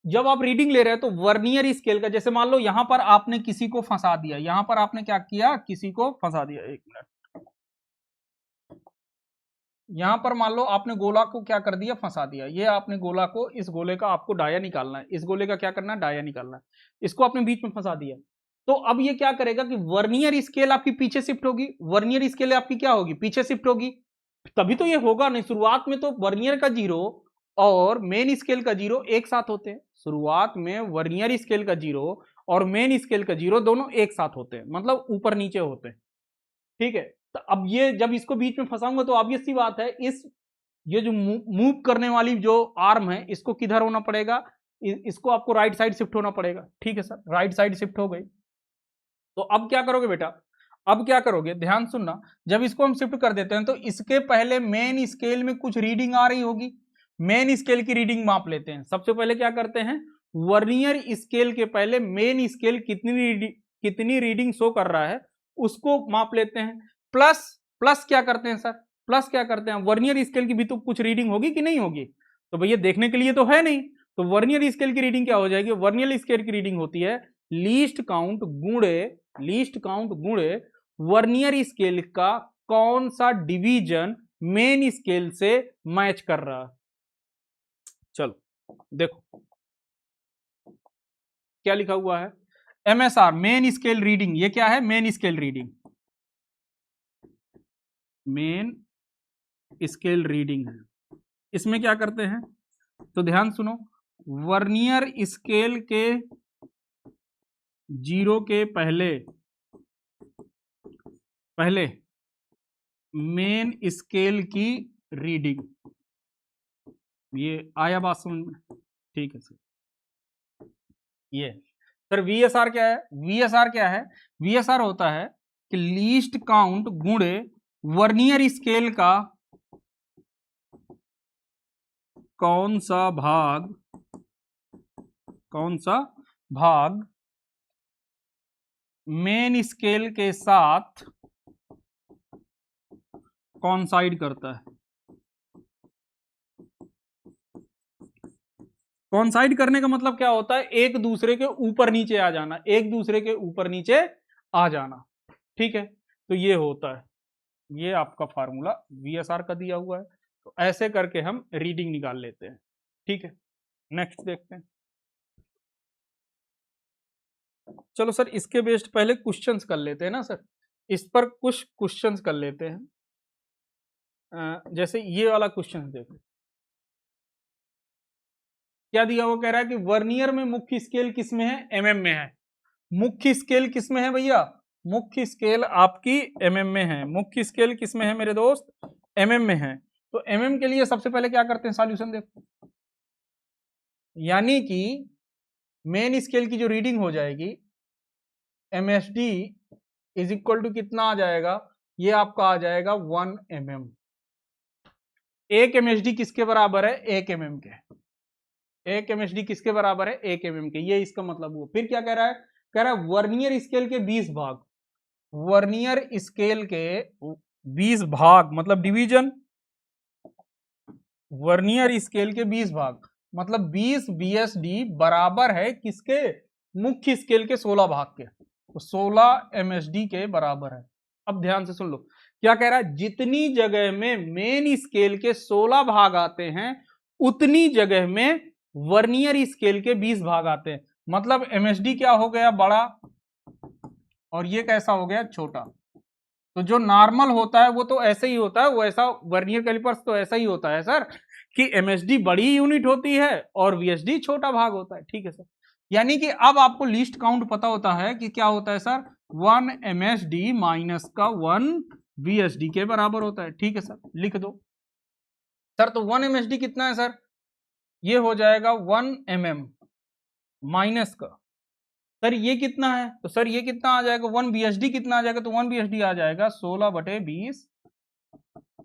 जब आप रीडिंग ले रहे हैं तो वर्नियर स्केल का, जैसे मान लो यहां पर आपने किसी को फंसा दिया, यहां पर आपने क्या किया, किसी को फंसा दिया, एक मिनट, यहां पर मान लो आपने गोला को क्या कर दिया, फंसा दिया। ये आपने गोला को, इस गोले का आपको डाया निकालना है, इस गोले का क्या करना है, डाया निकालना है, इसको आपने बीच में फंसा दिया। तो अब ये क्या करेगा कि वर्नियर स्केल आपकी पीछे शिफ्ट होगी, वर्नियर स्केल आपकी क्या होगी, पीछे शिफ्ट होगी, तभी तो ये होगा। नहीं, शुरुआत में तो वर्नियर का 0 और मेन स्केल का 0 एक साथ होते हैं। शुरुआत में वर्नियर स्केल का 0 और मेन स्केल का 0 दोनों एक साथ होते हैं, मतलब ऊपर नीचे होते हैं, ठीक है। तो अब ये जब इसको बीच में फंसाऊंगा तो ऑब्वियस सी बात है, इस ये जो मूव करने वाली जो आर्म है इसको किधर होना पड़ेगा, इसको आपको राइट साइड शिफ्ट होना पड़ेगा, ठीक है सर। राइट साइड शिफ्ट हो गई, तो अब क्या करोगे बेटा, अब क्या करोगे, ध्यान सुनना, जब इसको हम शिफ्ट कर देते हैं तो इसके पहले मेन स्केल में कुछ रीडिंग आ रही होगी, मेन स्केल की रीडिंग माप लेते हैं। सबसे पहले क्या करते हैं, वर्नियर स्केल के पहले मेन स्केल कितनी रीडिंग शो कर रहा है उसको माप लेते हैं। प्लस प्लस क्या करते हैं सर, प्लस क्या करते हैं, वर्नियर स्केल की भी तो कुछ रीडिंग होगी कि नहीं होगी, तो भैया देखने के लिए तो है नहीं, तो वर्नियर स्केल की रीडिंग क्या हो जाएगी, वर्नियर स्केल की रीडिंग होती है लीस्ट काउंट गुणे वर्नियर स्केल का कौन सा डिवीजन मेन स्केल से मैच कर रहा है। चलो देखो क्या लिखा हुआ है, MSR मेन स्केल रीडिंग, ये क्या है, main scale reading, main scale reading है। इसमें क्या करते हैं, तो ध्यान सुनो, वर्नियर स्केल के 0 के पहले मेन स्केल की रीडिंग, ये आया बात समझ में, ठीक है सर। ये सर VSR क्या है, VSR क्या है, VSR होता है कि लीस्ट काउंट गुणे वर्नियर स्केल का कौन सा भाग मेन स्केल के साथ कॉन्साइड करता है। कॉन्साइड करने का मतलब क्या होता है, एक दूसरे के ऊपर नीचे आ जाना, एक दूसरे के ऊपर नीचे आ जाना, ठीक है। तो ये होता है, ये आपका फार्मूला VSR का दिया हुआ है। तो ऐसे करके हम रीडिंग निकाल लेते हैं, ठीक है। नेक्स्ट देखते हैं, चलो सर इसके बेस्ड पहले क्वेश्चंस कर लेते हैं ना सर, इस पर कुछ क्वेश्चंस कर लेते हैं। जैसे ये वाला क्वेश्चन देखो, क्या दिया हुआ, कह रहा है कि वर्नियर में मुख्य स्केल किस में है, MM में है। मुख्य स्केल किस में है भैया, मुख्य स्केल आपकी MM में है, मुख्य स्केल किस में है मेरे दोस्त, MM में है। तो MM के लिए सबसे पहले क्या करते हैं, सॉल्यूशन देखो, यानी कि मेन स्केल की जो रीडिंग हो जाएगी MSD इज इक्वल टू कितना आ जाएगा, ये आपका आ जाएगा 1 mm, एक एमएसडी किसके बराबर है? 1 mm के। एक एमएसडी किसके बराबर है? 1 mm के। ये इसका मतलब हुआ। फिर क्या कह रहा है? कह रहा है वर्नियर स्केल के 20 भाग। वर्नियर स्केल के 20 भाग मतलब डिवीजन। वर्नियर स्केल के 20 भाग मतलब 20 बीएसडी बराबर है किसके? मुख्य स्केल के 16 भाग के। तो 16 एमएसडी के बराबर है। अब ध्यान से सुन लो क्या कह रहा है? जितनी जगह में मेन स्केल के 16 भाग आते हैं उतनी जगह में वर्नियर स्केल के 20 भाग आते हैं। मतलब एमएसडी क्या हो गया? बड़ा, और ये कैसा हो गया? छोटा। तो जो नॉर्मल होता है वो तो ऐसे ही होता है, वो ऐसा वर्नियर कैलिपर्स तो ऐसा ही होता है सर कि एमएसडी बड़ी यूनिट होती है और वीएसडी छोटा भाग होता है। ठीक है सर, यानी कि अब आपको लीस्ट काउंट पता होता है कि क्या होता है सर? 1 एमएसडी माइनस का 1 वीएसडी के बराबर होता है। ठीक है सर, लिख दो सर। तो 1 एमएसडी कितना है सर? ये हो जाएगा 1 mm माइनस का सर ये कितना है? तो सर ये कितना आ जाएगा? 1 बीएसडी कितना आ जाएगा? तो 1 बीएसडी आ जाएगा 16/20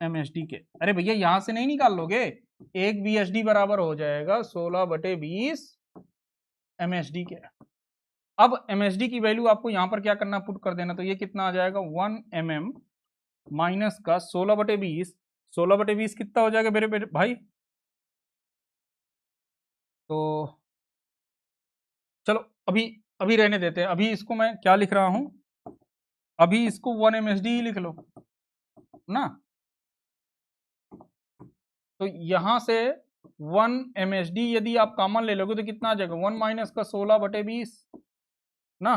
एमएसडी के। अरे भैया यहां से नहीं निकाल लोगे, एक बीएसडी बराबर हो जाएगा 16/20 एमएसडी के। अब एमएसडी की वैल्यू आपको यहां पर क्या करना? पुट कर देना। तो ये कितना आ जाएगा? 1 mm माइनस का 16/20। 16/20 कितना हो जाएगा मेरे भाई? तो चलो अभी अभी रहने देते हैं। अभी इसको मैं क्या लिख रहा हूं? अभी इसको 1 एमएसडी ही लिख लो ना। तो यहां से 1 एमएसडी यदि आप कॉमन ले लोगे तो कितना आ जाएगा? 1 माइनस का 16/20 ना।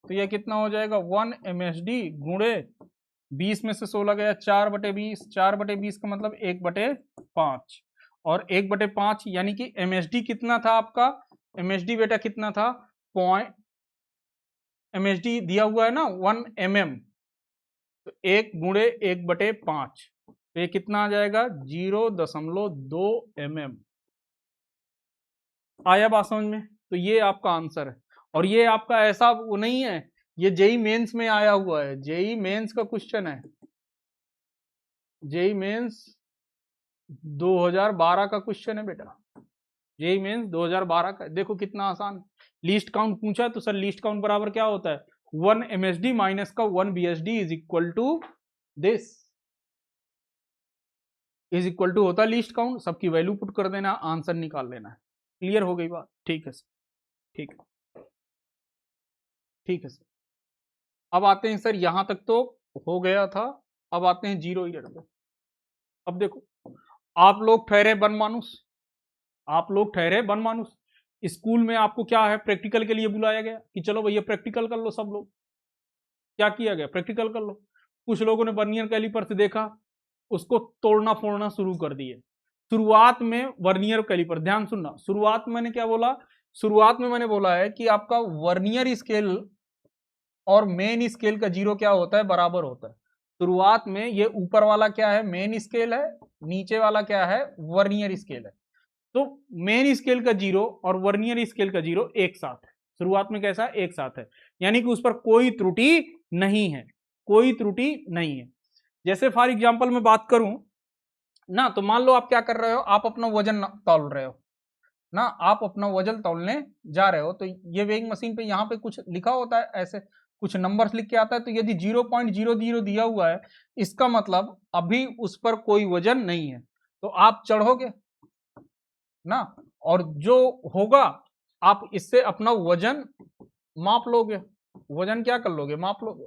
तो ये कितना हो जाएगा? 1 एमएसडी गुणे 20 में से 16 गया 4/20। 4/20 का मतलब 1/5 और 1/5 यानी कि एमएसडी कितना था आपका? एमएसडी बेटा कितना था? एमएसडी दिया हुआ है ना 1 mm। तो 1 गुणे 1/5 तो ये कितना आ जाएगा? 0.2 mm। आया बात समझ में? तो ये आपका आंसर है। और ये आपका ऐसा वो नहीं है, ये जेई मेंस में आया हुआ है। जेई मेंस का क्वेश्चन है। जेई मेंस 2012 का क्वेश्चन है बेटा। जेई मेंस 2012 का। देखो कितना आसान। लीस्ट काउंट पूछा है तो सर लीस्ट काउंट बराबर क्या होता है? 1 एमएसडी माइनस का 1 BSD is equal to this, is equal to होता है लीस्ट काउंट। सबकी वैल्यू पुट कर देना, आंसर निकाल लेना है। क्लियर हो गई बात? ठीक है सर, ठीक है, ठीक है सर। अब आते हैं सर, यहां तक तो हो गया था। अब आते हैं 0 ईयर पे। अब देखो आप लोग ठहरे बनमानुस, आप लोग ठहरे बनमानुस। स्कूल में आपको क्या है? प्रैक्टिकल के लिए बुलाया गया कि चलो भैया प्रैक्टिकल कर लो। सब लोग क्या किया गया? प्रैक्टिकल कर लो। कुछ लोगों ने वर्नियर कैलिपर से देखा, उसको तोड़ना फोड़ना शुरू कर दिए। शुरुआत में वर्नियर कैलिपर, ध्यान सुनना, शुरुआत में मैंने क्या बोला? शुरुआत में मैंने बोला है कि आपका वर्नियर स्केल और मेन स्केल का 0 क्या होता है? बराबर होता है। शुरुआत में ये ऊपर वाला क्या है? मेन स्केल है, नीचे वाला क्या है? वर्नियर स्केल है। तो मेन स्केल का 0 और वर्नियर स्केल का 0 एक साथ है। शुरुआत में कैसा? एक साथ है, यानी कि उस पर कोई त्रुटि नहीं है, कोई त्रुटि नहीं है। जैसे फॉर एग्जांपल मैं बात करूं ना, तो मान लो आप क्या कर रहे हो? आप अपना वजन तौल रहे हो ना, आप अपना वजन तौलने जा रहे हो। तो ये वेइंग मशीन पे यहाँ पे कुछ लिखा होता है, ऐसे कुछ नंबर्स लिख के आता है। तो यदि 0.00 दिया हुआ है, इसका मतलब अभी उस पर कोई वजन नहीं है। तो आप चढ़ोगे ना, और जो होगा आप इससे अपना वजन माप लोगे। वजन क्या कर लोगे? माप लोगे।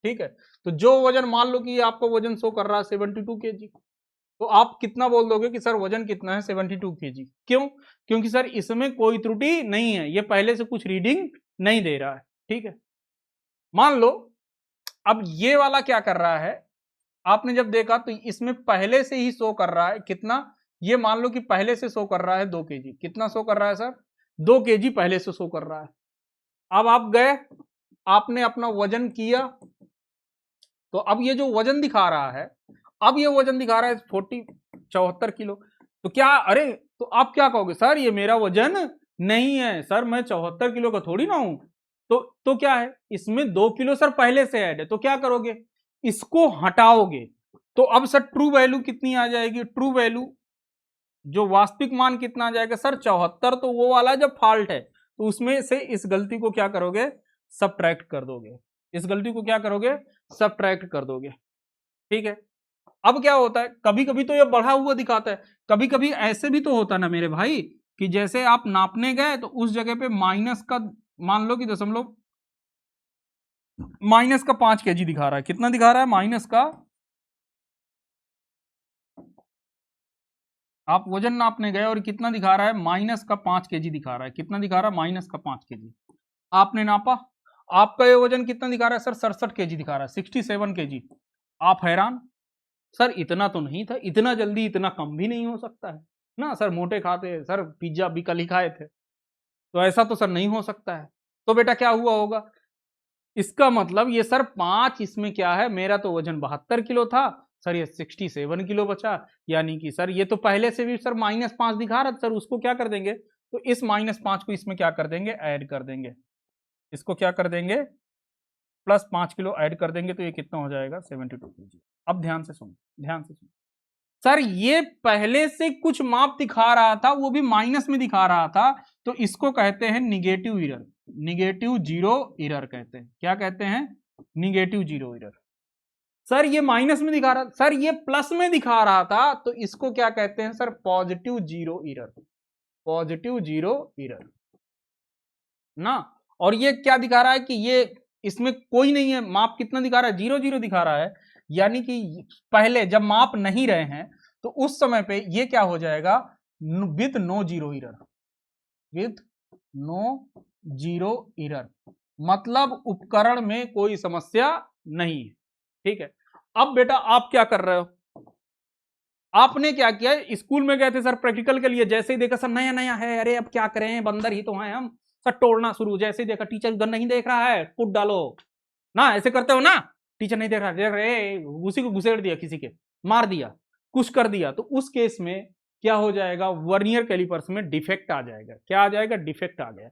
ठीक है, तो जो वजन मान लो कि आपका वजन शो कर रहा है 72 kg, तो आप कितना बोल दोगे कि सर वजन कितना है? 72 kg। क्यों? क्योंकि सर इसमें कोई त्रुटि नहीं है, ये पहले से कुछ रीडिंग नहीं दे रहा है। ठीक है, मान लो अब ये वाला क्या कर रहा है? आपने जब देखा तो इसमें पहले से ही शो कर रहा है कितना? ये मान लो कि पहले से शो कर रहा है 2 kg। कितना शो कर रहा है सर? 2 kg पहले से शो कर रहा है। अब आप गए, आपने अपना वजन किया, तो अब ये जो वजन दिखा रहा है, अब ये वजन दिखा रहा है 74 किलो। तो क्या, अरे तो आप क्या कहोगे? सर ये मेरा वजन नहीं है, सर मैं 74 किलो का थोड़ी ना हूं। तो क्या है? इसमें 2 किलो सर पहले से ऐड है। तो क्या करोगे? इसको हटाओगे तो अब सर ट्रू वैल्यू कितनी आ जाएगी, ट्रू वैल्यू जो वास्तविक मान कितना आ जाएगा सर 74। तो वो वाला जब फॉल्ट है तो उसमें से इस गलती को क्या करोगे, सबट्रैक्ट कर दोगे, इस गलती को क्या करोगे, सबट्रैक्ट कर दोगे। ठीक है, अब क्या होता है, कभी कभी तो ये बढ़ा हुआ दिखाता है, कभी कभी ऐसे भी तो होता है ना मेरे भाई कि जैसे आप नापने गए तो उस जगह पे माइनस का, मान लो कि दशमलव माइनस का 5 kg दिखा रहा है, कितना दिखा रहा है, माइनस का, आप वजन नापने गए और कितना दिखा रहा है, माइनस का 5 kg दिखा रहा है, कितना दिखा रहा है, माइनस का 5 kg। आपने नापा, आपका ये वजन कितना दिखा रहा है सर, 67 kg दिखा रहा है, 67 kg। आप हैरान, सर इतना तो नहीं था, इतना जल्दी इतना कम भी नहीं हो सकता है ना, सर मोटे खाते हैं सर, पिज्जा भी कल ही खाए थे, तो ऐसा तो सर नहीं हो सकता है। तो बेटा क्या हुआ होगा, इसका मतलब ये सर 5, इसमें क्या है, मेरा तो वजन 72 किलो था सर, ये 67 किलो बचा, यानी कि सर ये तो पहले से भी सर -5 दिखा रहा था सर, उसको क्या कर देंगे, तो इस -5 को इसमें क्या कर देंगे, ऐड कर देंगे, इसको क्या कर देंगे, +5 किलो ऐड कर देंगे, तो ये कितना हो जाएगा, 72 kg। अब ध्यान से सुनो, ध्यान से सुनो सर, ये पहले से कुछ माप दिखा रहा था, वो भी माइनस में दिखा रहा था, तो इसको कहते हैं negative error, negative zero error कहते हैं, क्या कहते हैं, निगेटिव जीरो एरर। सर ये माइनस में दिखा रहा, सर ये प्लस में दिखा रहा था, तो इसको क्या कहते हैं sir, positive zero error, positive zero error ना। और ये क्या दिखा रहा है कि ये इसमें कोई नहीं है, माप कितना दिखा रहा है, 0 0 दिखा रहा है, यानी कि पहले जब माप नहीं रहे हैं तो उस समय पे ये क्या हो जाएगा, with no zero error, with no zero error, मतलब उपकरण में कोई समस्या नहीं है। ठीक है, अब बेटा आप क्या कर रहे हो, आपने क्या किया, स्कूल में गए थे सर प्रैक्टिकल के लिए, जैसे ही देखा सर नया नया है, अरे अब क्या करें, बंदर ही तो हैं हम, सर तोड़ना शुरू, जैसे ही देखा टीचर गन नहीं देख रहा है, कूद डालो ना, ऐसे करते हो ना, टीचर नहीं देख रहा, देख रहे उसी को घुसेड़ दिया, किसी के मार दिया, कुछ कर दिया, तो उस केस में क्या हो जाएगा, वर्नियर कैलिपर्स में डिफेक्ट आ जाएगा, क्या आ जाएगा, डिफेक्ट आ गया।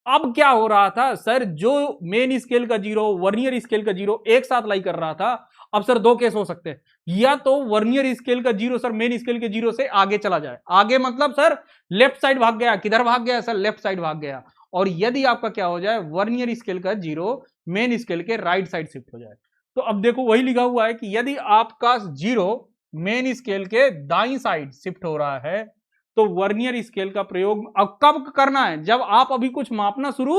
अब क्या हो रहा था सर, जो मेन स्केल का 0 वर्नियर स्केल का 0 एक साथ लाई कर रहा था, अब सर दो केस हो सकते हैं, या तो वर्नियर स्केल का 0 सर मेन स्केल के 0 से आगे चला जाए, आगे मतलब सर लेफ्ट साइड भाग गया, किधर भाग गया सर, लेफ्ट साइड भाग गया, और यदि आपका क्या हो जाए, वर्नियर स्केल का 0 मेन स्केल के राइट साइड शिफ्ट हो जाए। तो अब देखो वही लिखा हुआ है कि यदि आपका 0 मेन स्केल के दाईं साइड शिफ्ट हो रहा है, तो वर्नियर स्केल का प्रयोग अब कब करना है, जब आप अभी कुछ मापना शुरू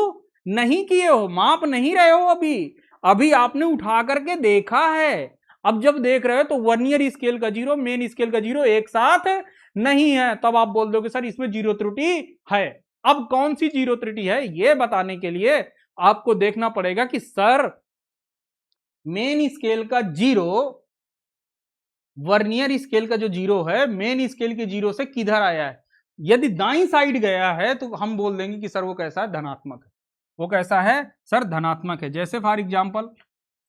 नहीं किए हो, माप नहीं रहे हो, अभी अभी आपने उठा करके देखा है, अब जब देख रहे हो तो वर्नियर स्केल का 0 मेन स्केल का 0 एक साथ नहीं है, तब आप बोल दोगे सर इसमें जीरो त्रुटि है। अब कौन सी जीरो त्रुटि है यह बताने के लिए आपको देखना पड़ेगा कि सर मेन स्केल का 0 वर्नियर स्केल का जो 0 है मेन स्केल के 0 से किधर आया है, यदि दाईं साइड गया है तो हम बोल देंगे कि सर वो कैसा है, धनात्मक है, वो कैसा है सर, धनात्मक है। जैसे फॉर एग्जांपल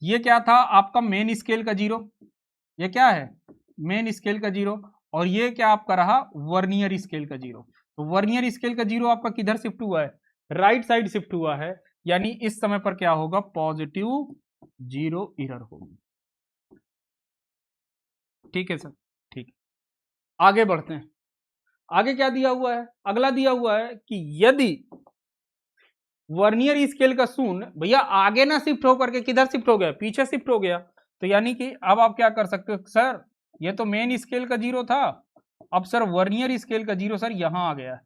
ये क्या था आपका मेन स्केल का 0, ये क्या है मेन स्केल का 0, और ये क्या आपका रहा वर्नियर स्केल का 0, तो वर्नियर स्केल का 0 आपका किधर शिफ्ट हुआ है, राइट साइड शिफ्ट हुआ है, यानी इस समय पर क्या होगा, पॉजिटिव जीरो एरर होगी। ठीक है सर, ठीक, आगे बढ़ते हैं, आगे क्या दिया हुआ है, अगला दिया हुआ है कि यदि वर्नियर स्केल का 0 भैया आगे ना शिफ्ट होकर के किधर शिफ्ट हो गया, पीछे शिफ्ट हो गया, तो यानी कि अब आप क्या कर सकते हो सर, ये तो मेन स्केल का 0 था, अब सर वर्नियर स्केल का 0 सर यहां आ गया,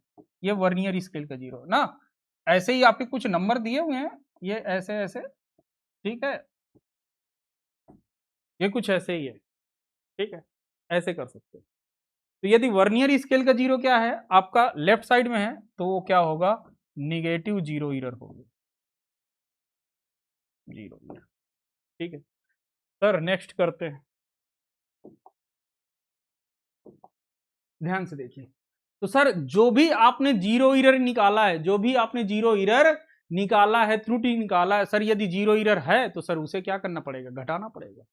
ये वर्नियर स्केल का 0 ना, ऐसे ही आपके कुछ नंबर दिए हुए हैं, ये ऐसे ऐसे, ठीक है, ये कुछ ऐसे ही है, ठीक है, ऐसे कर सकते हो। तो यदि वर्नियर स्केल का 0 क्या है आपका लेफ्ट साइड में है, तो वो क्या होगा, निगेटिव जीरो एरर होगी, जीरो एरर। ठीक है सर, नेक्स्ट करते हैं, ध्यान से देखिए, तो सर जो भी आपने जीरो एरर निकाला है, जो भी आपने जीरो एरर निकाला है, त्रुटि निकाला है, सर यदि जीरो एरर है तो सर उसे क्या करना पड़ेगा, घटाना पड़ेगा,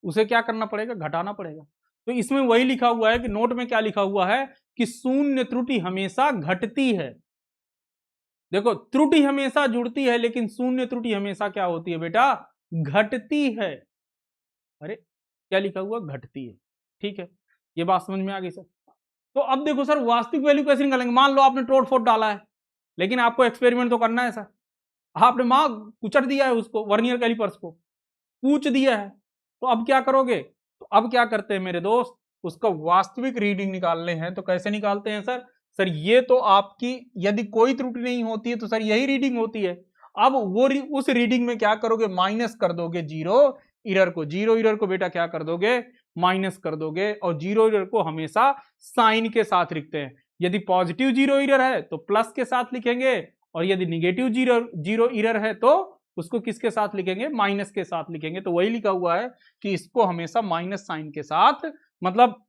उसे क्या करना पड़ेगा, घटाना पड़ेगा। तो इसमें वही लिखा हुआ है कि नोट में क्या लिखा हुआ है कि शून्य त्रुटि हमेशा घटती है, देखो त्रुटि हमेशा जुड़ती है लेकिन शून्य त्रुटि हमेशा क्या होती है बेटा, घटती है। अरे क्या लिखा हुआ, घटती है। ठीक है, ये बात समझ में आ गई सर। तो अब देखो सर वास्तविक वैल्यू कैसे निकालेंगे, मान लो आपने टोट फोट डाला है, लेकिन आपको एक्सपेरिमेंट तो करना है सर, आपने मां कुचर दिया है उसको, वर्नियर कैलिपर्स को पूछ दिया है, तो अब क्या करोगे, तो अब क्या करते हैं मेरे दोस्त, उसका वास्तविक रीडिंग निकालने हैं। तो कैसे निकालते हैं सर, सर ये तो आपकी यदि कोई त्रुटि नहीं होती है तो सर यही रीडिंग होती है। अब वो उस रीडिंग में क्या करोगे, माइनस कर दोगे जीरो इरर को, जीरो इरर को बेटा क्या कर दोगे, माइनस कर दोगे, और जीरो इरर को हमेशा साइन के साथ लिखते हैं। यदि पॉजिटिव जीरो इरर है तो प्लस के साथ लिखेंगे, और यदि निगेटिव जीरो इरर है तो उसको किसके साथ लिखेंगे, माइनस के साथ लिखेंगे। तो वही लिखा हुआ है कि इसको हमेशा माइनस साइन के साथ, मतलब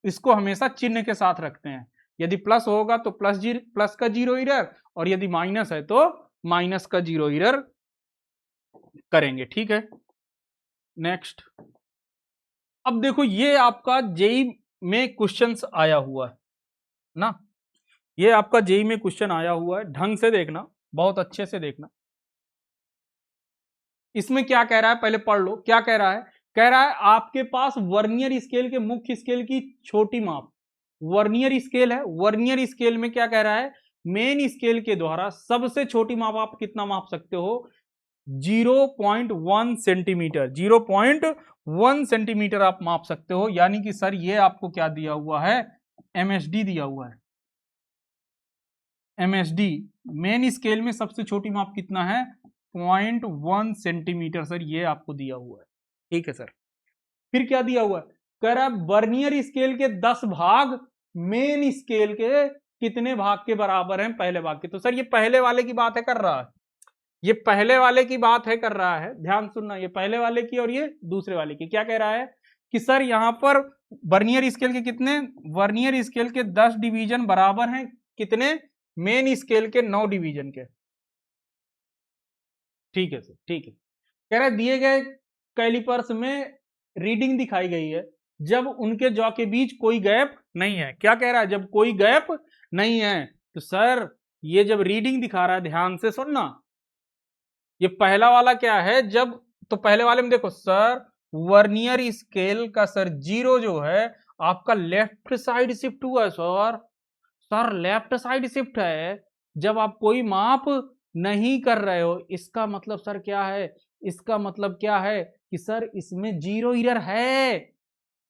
इसको हमेशा चिन्ह के साथ रखते हैं। यदि प्लस होगा तो प्लस का जीरो इरर, और यदि माइनस है तो माइनस का जीरो इरर करेंगे। ठीक है, नेक्स्ट। अब देखो ये आपका जेई में क्वेश्चंस आया हुआ है ना, ये आपका जेई में क्वेश्चन आया हुआ है, ढंग से देखना, बहुत अच्छे से देखना। इसमें क्या कह रहा है पहले पढ़ लो, क्या कह रहा है, कह रहा है आपके पास वर्नियर स्केल के मुख्य स्केल की छोटी माप, वर्नियर स्केल है, वर्नियर स्केल में क्या कह रहा है, मेन स्केल के द्वारा सबसे छोटी माप आप कितना माप सकते हो, 0.1 सेंटीमीटर, 0.1 सेंटीमीटर आप माप सकते हो। यानी कि सर ये आपको क्या दिया हुआ है, एमएसडी दिया हुआ है, एमएसडी मेन स्केल में सबसे छोटी माप कितना है, 0.1 सेंटीमीटर सर ये आपको दिया हुआ है। ठीक है सर, फिर क्या दिया हुआ है, कह रहा है वर्नियर स्केल के 10 भाग मेन स्केल के कितने भाग के बराबर हैं पहले भाग के। तो सर ये पहले वाले की बात है कर रहा है, ये पहले वाले की बात है कर रहा है, ध्यान सुनना, ये पहले वाले की और ये दूसरे वाले की। क्या कह रहा है कि सर यहां पर वर्नियर स्केल के कितने, वर्नियर स्केल के 10 डिवीजन बराबर हैं कितने, मेन स्केल के 9 डिवीजन के। ठीक है सर, ठीक है। कह रहा है दिए गए कैलिपर्स में रीडिंग दिखाई गई है जब उनके जॉ के बीच कोई गैप नहीं है। क्या कह रहा है, जब कोई गैप नहीं है। तो सर ये जब रीडिंग दिखा रहा है, ध्यान से सुनना, ये पहला वाला क्या है, जब, तो पहले वाले में देखो सर वर्नियर स्केल का सर जीरो जो है आपका लेफ्ट साइड शिफ्ट हुआ है sir, sir left side shift है जब आप कोई माप नहीं कर रहे हो। इसका मतलब सर क्या है, इसका मतलब क्या है कि सर इसमें जीरो इरर है।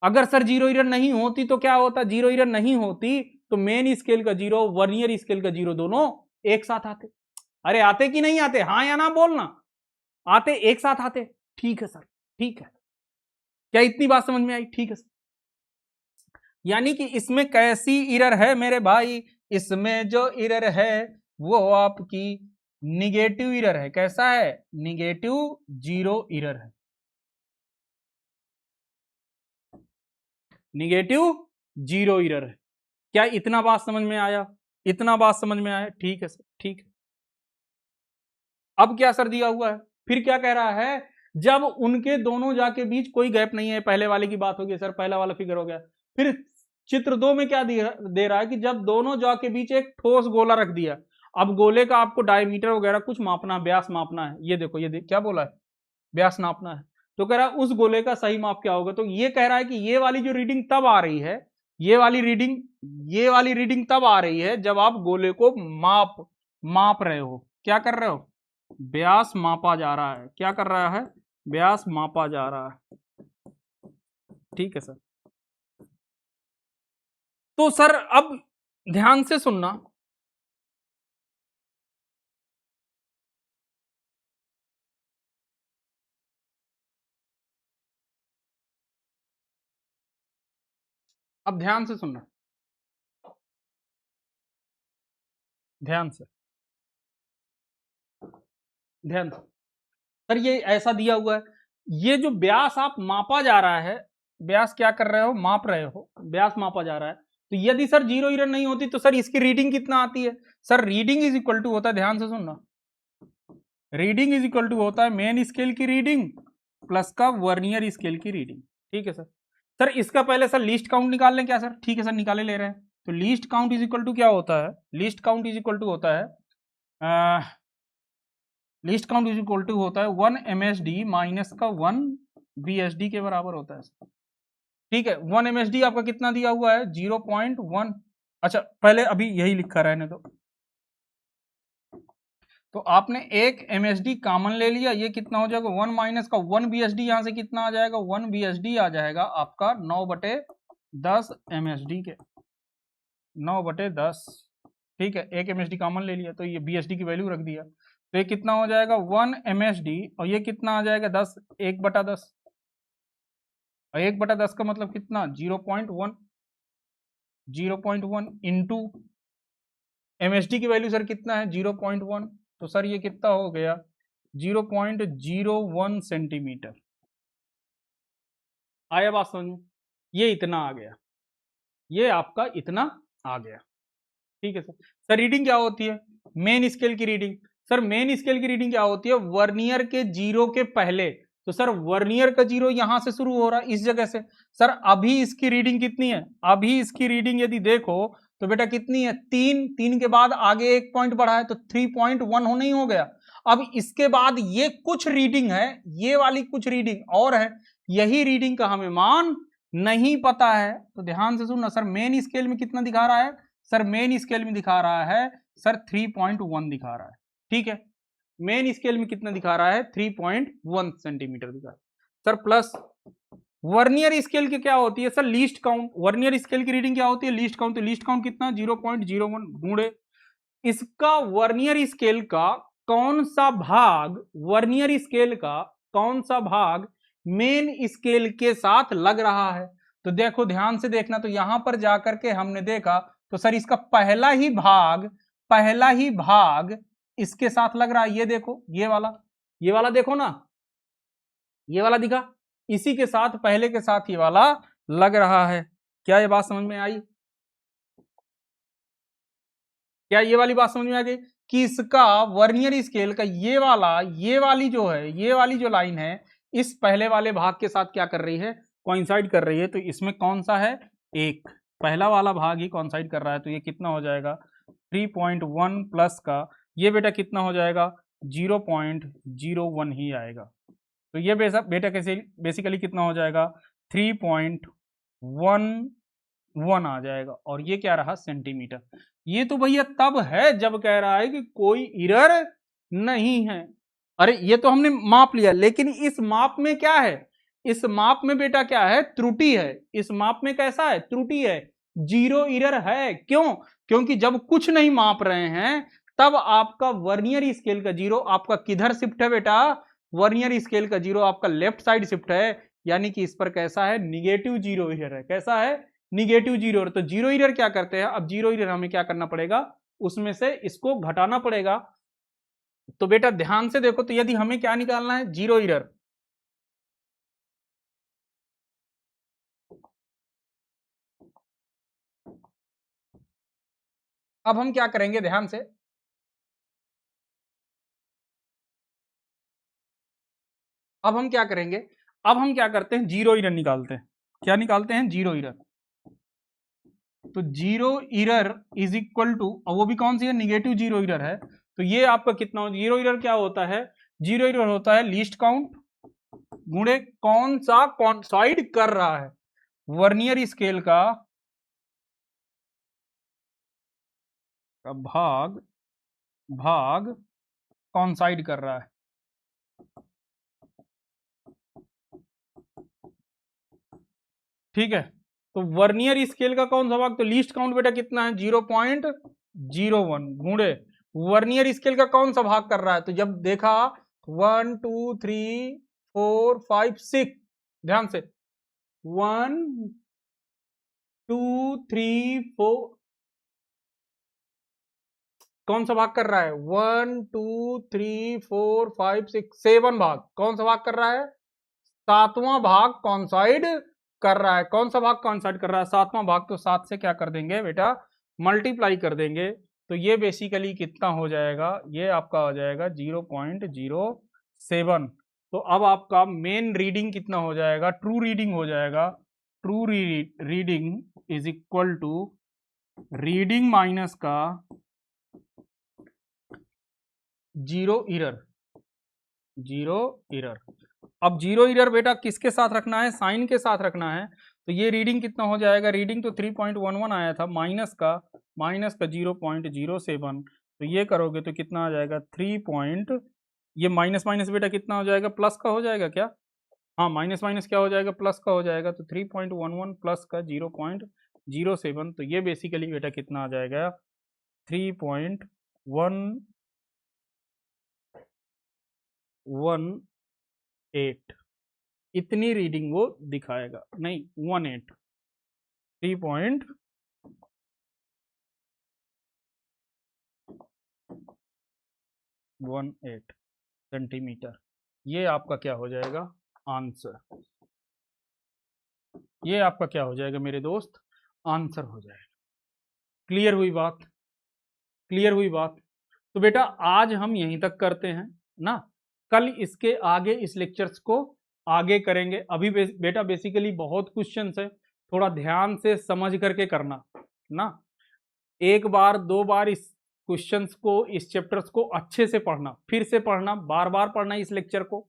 अगर सर जीरो इरर नहीं होती तो क्या होता, जीरो इरर नहीं होती तो मेन स्केल का जीरो वर्नियर स्केल का जीरो दोनों एक साथ आते। अरे आते कि नहीं आते, हाँ या ना बोलना, आते, एक साथ आते। ठीक है सर, ठीक है, क्या इतनी बात समझ में आई, ठीक है सर। यानी कि इसमें कैसी इरर है मेरे भाई, इसमें जो इरर है वो आपकी निगेटिव इरर है। कैसा है, निगेटिव जीरो इरर है, निगेटिव जीरो इरर है। क्या इतना बात समझ में आया, इतना बात समझ में आया, ठीक है सर, ठीक है। अब क्या सर दिया हुआ है, फिर क्या कह रहा है, जब उनके दोनों जाके बीच कोई गैप नहीं है, पहले वाले की बात होगी सर, पहला वाला फिगर हो गया। फिर चित्र 2 में क्या दे रहा है कि जब दोनों जॉ के बीच एक ठोस गोला रख दिया। अब गोले का आपको डायमीटर वगैरह कुछ मापना, व्यास मापना है। ये देखो, ये क्या बोला है, व्यास नापना है। तो कह रहा है उस गोले का सही माप क्या होगा। तो ये कह रहा है कि ये वाली जो रीडिंग तब आ रही है, ये वाली रीडिंग तब आ रही है जब आप गोले को माप रहे हो। क्या कर रहे हो, व्यास मापा जा रहा है। क्या कर रहा है, व्यास मापा जा रहा है। ठीक है सर। तो सर अब ध्यान से सुनना, अब ध्यान से सुनना, ध्यान से, ध्यान से। सर ये ऐसा दिया हुआ है, ये जो व्यास आप मापा जा रहा है, व्यास क्या कर रहे हो, माप रहे हो, व्यास मापा जा रहा है। तो यदि सर जीरो इरर नहीं होती तो सर इसकी रीडिंग कितना आती है, sir reading is equal to होता है, ध्यान से सुनना, रीडिंग इज इक्वल टू होता है मेन स्केल की रीडिंग प्लस का वर्नियर स्केल की रीडिंग। ठीक है सर। सर इसका पहले सर लीस्ट काउंट निकाल लें क्या सर, ठीक है सर, निकाले ले रहे हैं। तो least count is equal to क्या होता है, least count is equal to होता है least count is equal to होता है 1 MSD माइनस का 1 BSD के बराबर होता है। ठीक है, 1 MSD आपका कितना दिया हुआ है? 0.1। अच्छा पहले अभी यही लिखा रहने दो। तो आपने एक MSD कॉमन ले लिया, ये कितना हो जाएगा? 1 माइनस का 1 BSD, यहां से कितना आ जाएगा? 1 BSD आ जाएगा आपका 9/10 MSD के 9/10। ठीक है, एक MSD कॉमन ले लिया तो ये BSD की वैल्यू रख दिया, तो ये कितना हो जाएगा? 1 MSD, और ये कितना आ जाएगा? 10, 1/10, और 1/10 का मतलब कितना? 0.1 इंटू MSD की वैल्यू सर कितना है? 0.1, तो सर ये कितना हो गया? 0.01 सेंटीमीटर। आया बात समझ में? ये इतना आ गया, ये आपका इतना आ गया। ठीक है सर। सर रीडिंग क्या होती है? मेन स्केल की रीडिंग। सर मेन स्केल की रीडिंग क्या होती है? वर्नियर के जीरो के पहले। तो सर वर्नियर का जीरो यहां से शुरू हो रहा है, इस जगह से। सर अभी इसकी रीडिंग कितनी है? अभी इसकी रीडिंग यदि देखो तो बेटा कितनी है? 3 के बाद आगे एक पॉइंट बढ़ा है तो 3.1 हो नहीं हो गया। अब इसके बाद ये कुछ रीडिंग है, ये वाली कुछ रीडिंग और है, यही रीडिंग का हमें मान नहीं पता है। तो ध्यान से सुनना, सर मेन स्केल में कितना दिखा रहा है? सर मेन स्केल में दिखा रहा है सर 3.1 दिखा रहा है। ठीक है, मेन स्केल में कितना दिखा रहा है? 3.1 सेंटीमीटर दिखा रहा है सर। प्लस वर्नियर स्केल की क्या होती है sir? Least count. Vernier scale की रीडिंग क्या होती है? Least count. तो लीस्ट काउंट कितना? 0.01 गुणे इसका वर्नियर स्केल का कौन सा भाग, वर्नियर स्केल का कौन सा भाग मेन स्केल के साथ लग रहा है? तो देखो ध्यान से देखना, तो यहां पर जाकर के हमने देखा तो सर इसका पहला ही भाग इसके साथ लग रहा है। ये देखो, ये वाला देखो ना, ये वाला दिखा, इसी के साथ, पहले के साथ ये वाला लग रहा है। क्या ये बात समझ में आई? क्या ये वाली बात समझ में आ गई कि इसका वर्नियर स्केल का ये वाली जो है, ये वाली जो लाइन है, इस पहले वाले भाग के साथ क्या कर रही है? कोइंसाइड कर रही है। तो इसमें कौन सा है? एक पहला वाला भाग ही कोइंसाइड कर रहा है। तो ये कितना हो जाएगा? 3.1 प्लस का ये बेटा कितना हो जाएगा? 0.01 ही आएगा। तो ये बेटा कैसे बेसिकली कितना हो जाएगा? 3.11 आ जाएगा, और ये क्या रहा? सेंटीमीटर। ये तो भैया तब है जब कह रहा है कि कोई एरर नहीं है। अरे ये तो हमने माप लिया, लेकिन इस माप में क्या है? इस माप में बेटा क्या है? त्रुटि है। इस माप में कैसा है? त्रुटि है, जीरो एरर है। क्यों? क्योंकि जब कुछ नहीं माप रहे हैं तब आपका वर्नियर स्केल का जीरो आपका किधर शिफ्ट है बेटा? वर्नियर स्केल का जीरो आपका लेफ्ट साइड शिफ्ट है, यानी कि इस पर कैसा है? निगेटिव जीरो एरर है। कैसा है? Negative zero. तो जीरो एरर क्या करते हैं? अब जीरो एरर हमें क्या करना पड़ेगा? उसमें से इसको घटाना पड़ेगा। तो बेटा ध्यान से देखो, तो यदि हमें क्या निकालना है? Zero error. अब हम क्या करेंगे? ध्यान से, अब हम क्या करेंगे? अब हम क्या करते हैं? जीरो एरर निकालते हैं। क्या निकालते हैं? Zero error. तो zero error is equal to, और वो भी कौन सी है? निगेटिव जीरो एरर है। तो ये आपका कितना हो? जीरो एरर क्या होता है? जीरो एरर होता है लीस्ट काउंट गुणे कौन सा कॉन्साइड कर रहा है? वर्नियर स्केल का भाग कॉन्साइड कर रहा है। ठीक है, तो वर्नियर स्केल का कौन सा भाग? तो लीस्ट काउंट बेटा कितना है? 0.01 गुणे वर्नियर स्केल का कौन सा भाग कर रहा है? तो जब देखा 1 2 3 4 5 6, ध्यान से 1 2 3 4, कौन सा भाग कर रहा है? 1 2 3 4 5 6 7 भाग। कौन सा भाग कर रहा है? सातवां भाग कॉन्साइड कर रहा है। कौन सा भाग कॉन्साइड कर रहा है? सातवां भाग। तो 7 से क्या कर देंगे बेटा? मल्टीप्लाई कर देंगे। तो ये बेसिकली कितना हो जाएगा? ये आपका हो जाएगा 0.07। तो अब आपका मेन रीडिंग कितना हो जाएगा? ट्रू रीडिंग हो जाएगा। True reading is equal to reading minus का जीरो एरर। अब जीरो एरर बेटा किसके साथ रखना है, साइन के साथ रखना है। तो ये रीडिंग कितना हो जाएगा, रीडिंग तो 3.11 आया था, माइनस का 0.07, तो ये करोगे तो कितना आ जाएगा 3 ये माइनस माइनस बेटा कितना हो जाएगा, प्लस का हो जाएगा क्या, हाँ माइनस माइनस क्या हो जाएगा, प्लस का हो जाएगा। तो 3.11 प्लस का 0.07, तो ये बेसिकली बेटा कितना आ जाएगा 3.118, इतनी रीडिंग वो दिखाएगा, नहीं 18, 3.18 सेंटीमीटर। ये आपका क्या हो जाएगा आंसर, ये आपका क्या हो जाएगा मेरे दोस्त, आंसर हो जाएगा। क्लियर हुई बात, क्लियर हुई बात। तो बेटा आज हम यहीं तक करते हैं ना, कल इसके आगे इस लेक्चर्स को आगे करेंगे। अभी बेटा बेसिकली बहुत क्वेश्चंस है, थोड़ा ध्यान से समझ करके करना ना, एक बार दो बार इस क्वेश्चंस को, इस चैप्टर्स को अच्छे से पढ़ना, फिर से पढ़ना, बार बार पढ़ना इस लेक्चर को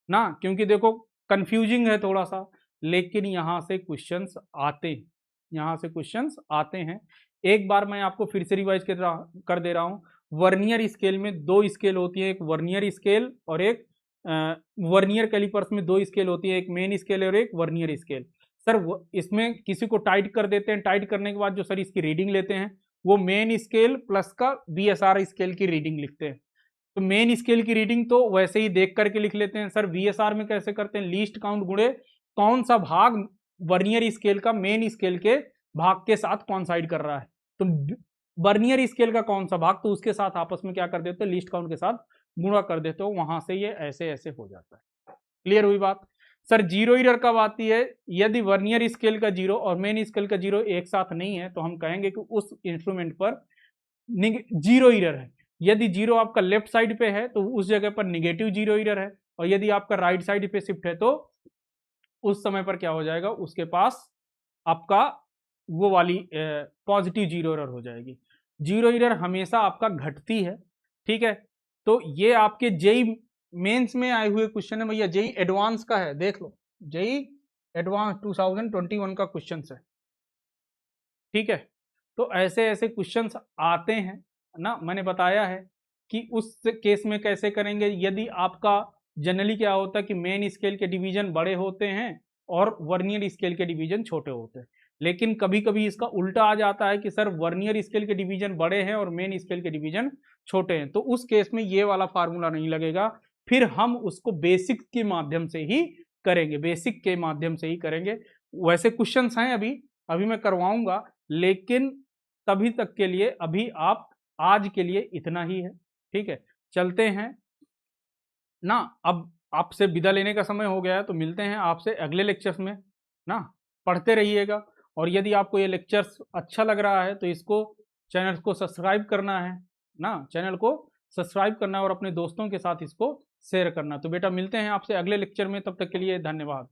ना, क्योंकि देखो कंफ्यूजिंग है थोड़ा सा, लेकिन यहाँ से क्वेश्चंस आते हैं, यहाँ से क्वेश्चंस आते हैं। एक बार मैं आपको फिर से रिवाइज कर दे रहा हूँ। वर्नियर स्केल में दो स्केल होती है, एक वर्नियर स्केल और एक वर्नियर कैलिपर्स में दो स्केल होती है, एक मेन स्केल और एक वर्नियर स्केल। सर इसमें किसी को टाइट कर देते हैं, टाइट करने के बाद जो सर इसकी रीडिंग लेते हैं वो मेन स्केल प्लस का VSR स्केल की रीडिंग लिखते हैं। तो मेन स्केल की रीडिंग तो वैसे ही देख करके लिख लेते हैं। सर VSR में कैसे करते हैं, लीस्ट काउंट गुणे कौन सा भाग वर्नियर स्केल का मेन स्केल के भाग के साथ कॉन्साइड कर रहा है, तो वर्नियर स्केल का कौन सा भाग, तो उसके साथ आपस में क्या कर देते हो, लिस्ट काउंट के साथ गुणा कर देते हो, वहां से ये ऐसे ऐसे हो जाता है। क्लियर हुई बात। सर जीरो एरर कब आती है, यदि वर्नियर स्केल का जीरो और मेन स्केल का जीरो एक साथ नहीं है तो हम कहेंगे कि उस इंस्ट्रूमेंट पर जीरो एरर है। यदि जीरो आपका लेफ्ट साइड पे है तो उस जगह पर निगेटिव जीरो एरर है, और यदि आपका राइट साइड पे शिफ्ट है तो उस समय पर क्या हो जाएगा, उसके पास आपका वो वाली पॉजिटिव जीरो एरर हो जाएगी। जीरो एरर हमेशा आपका घटती है, ठीक है। तो ये आपके जेई मेंस में आए हुए क्वेश्चन है भैया, जेई एडवांस का है, देख लो जेई एडवांस 2021 का क्वेश्चन है, ठीक है। तो ऐसे ऐसे क्वेश्चंस आते हैं ना, मैंने बताया है कि उस केस में कैसे करेंगे। यदि आपका जनरली क्या होता है कि मेन स्केल के डिवीजन बड़े होते हैं और वर्नियर स्केल के डिवीजन छोटे होते हैं, लेकिन कभी कभी इसका उल्टा आ जाता है कि सर वर्नियर स्केल के डिवीजन बड़े हैं और मेन स्केल के डिवीजन छोटे हैं, तो उस केस में ये वाला फार्मूला नहीं लगेगा, फिर हम उसको बेसिक के माध्यम से ही करेंगे, बेसिक के माध्यम से ही करेंगे। वैसे क्वेश्चंस हैं अभी मैं करवाऊंगा, लेकिन तभी तक के लिए अभी आप आज के लिए इतना ही है, ठीक है। चलते हैं ना, अब आपसे विदा लेने का समय हो गया है, तो मिलते हैं आपसे अगले लेक्चर्स में ना। पढ़ते रहिएगा, और यदि आपको ये लेक्चर्स अच्छा लग रहा है तो इसको चैनल को सब्सक्राइब करना है ना, चैनल को सब्सक्राइब करना और अपने दोस्तों के साथ इसको शेयर करना। तो बेटा मिलते हैं आपसे अगले लेक्चर में, तब तक के लिए धन्यवाद।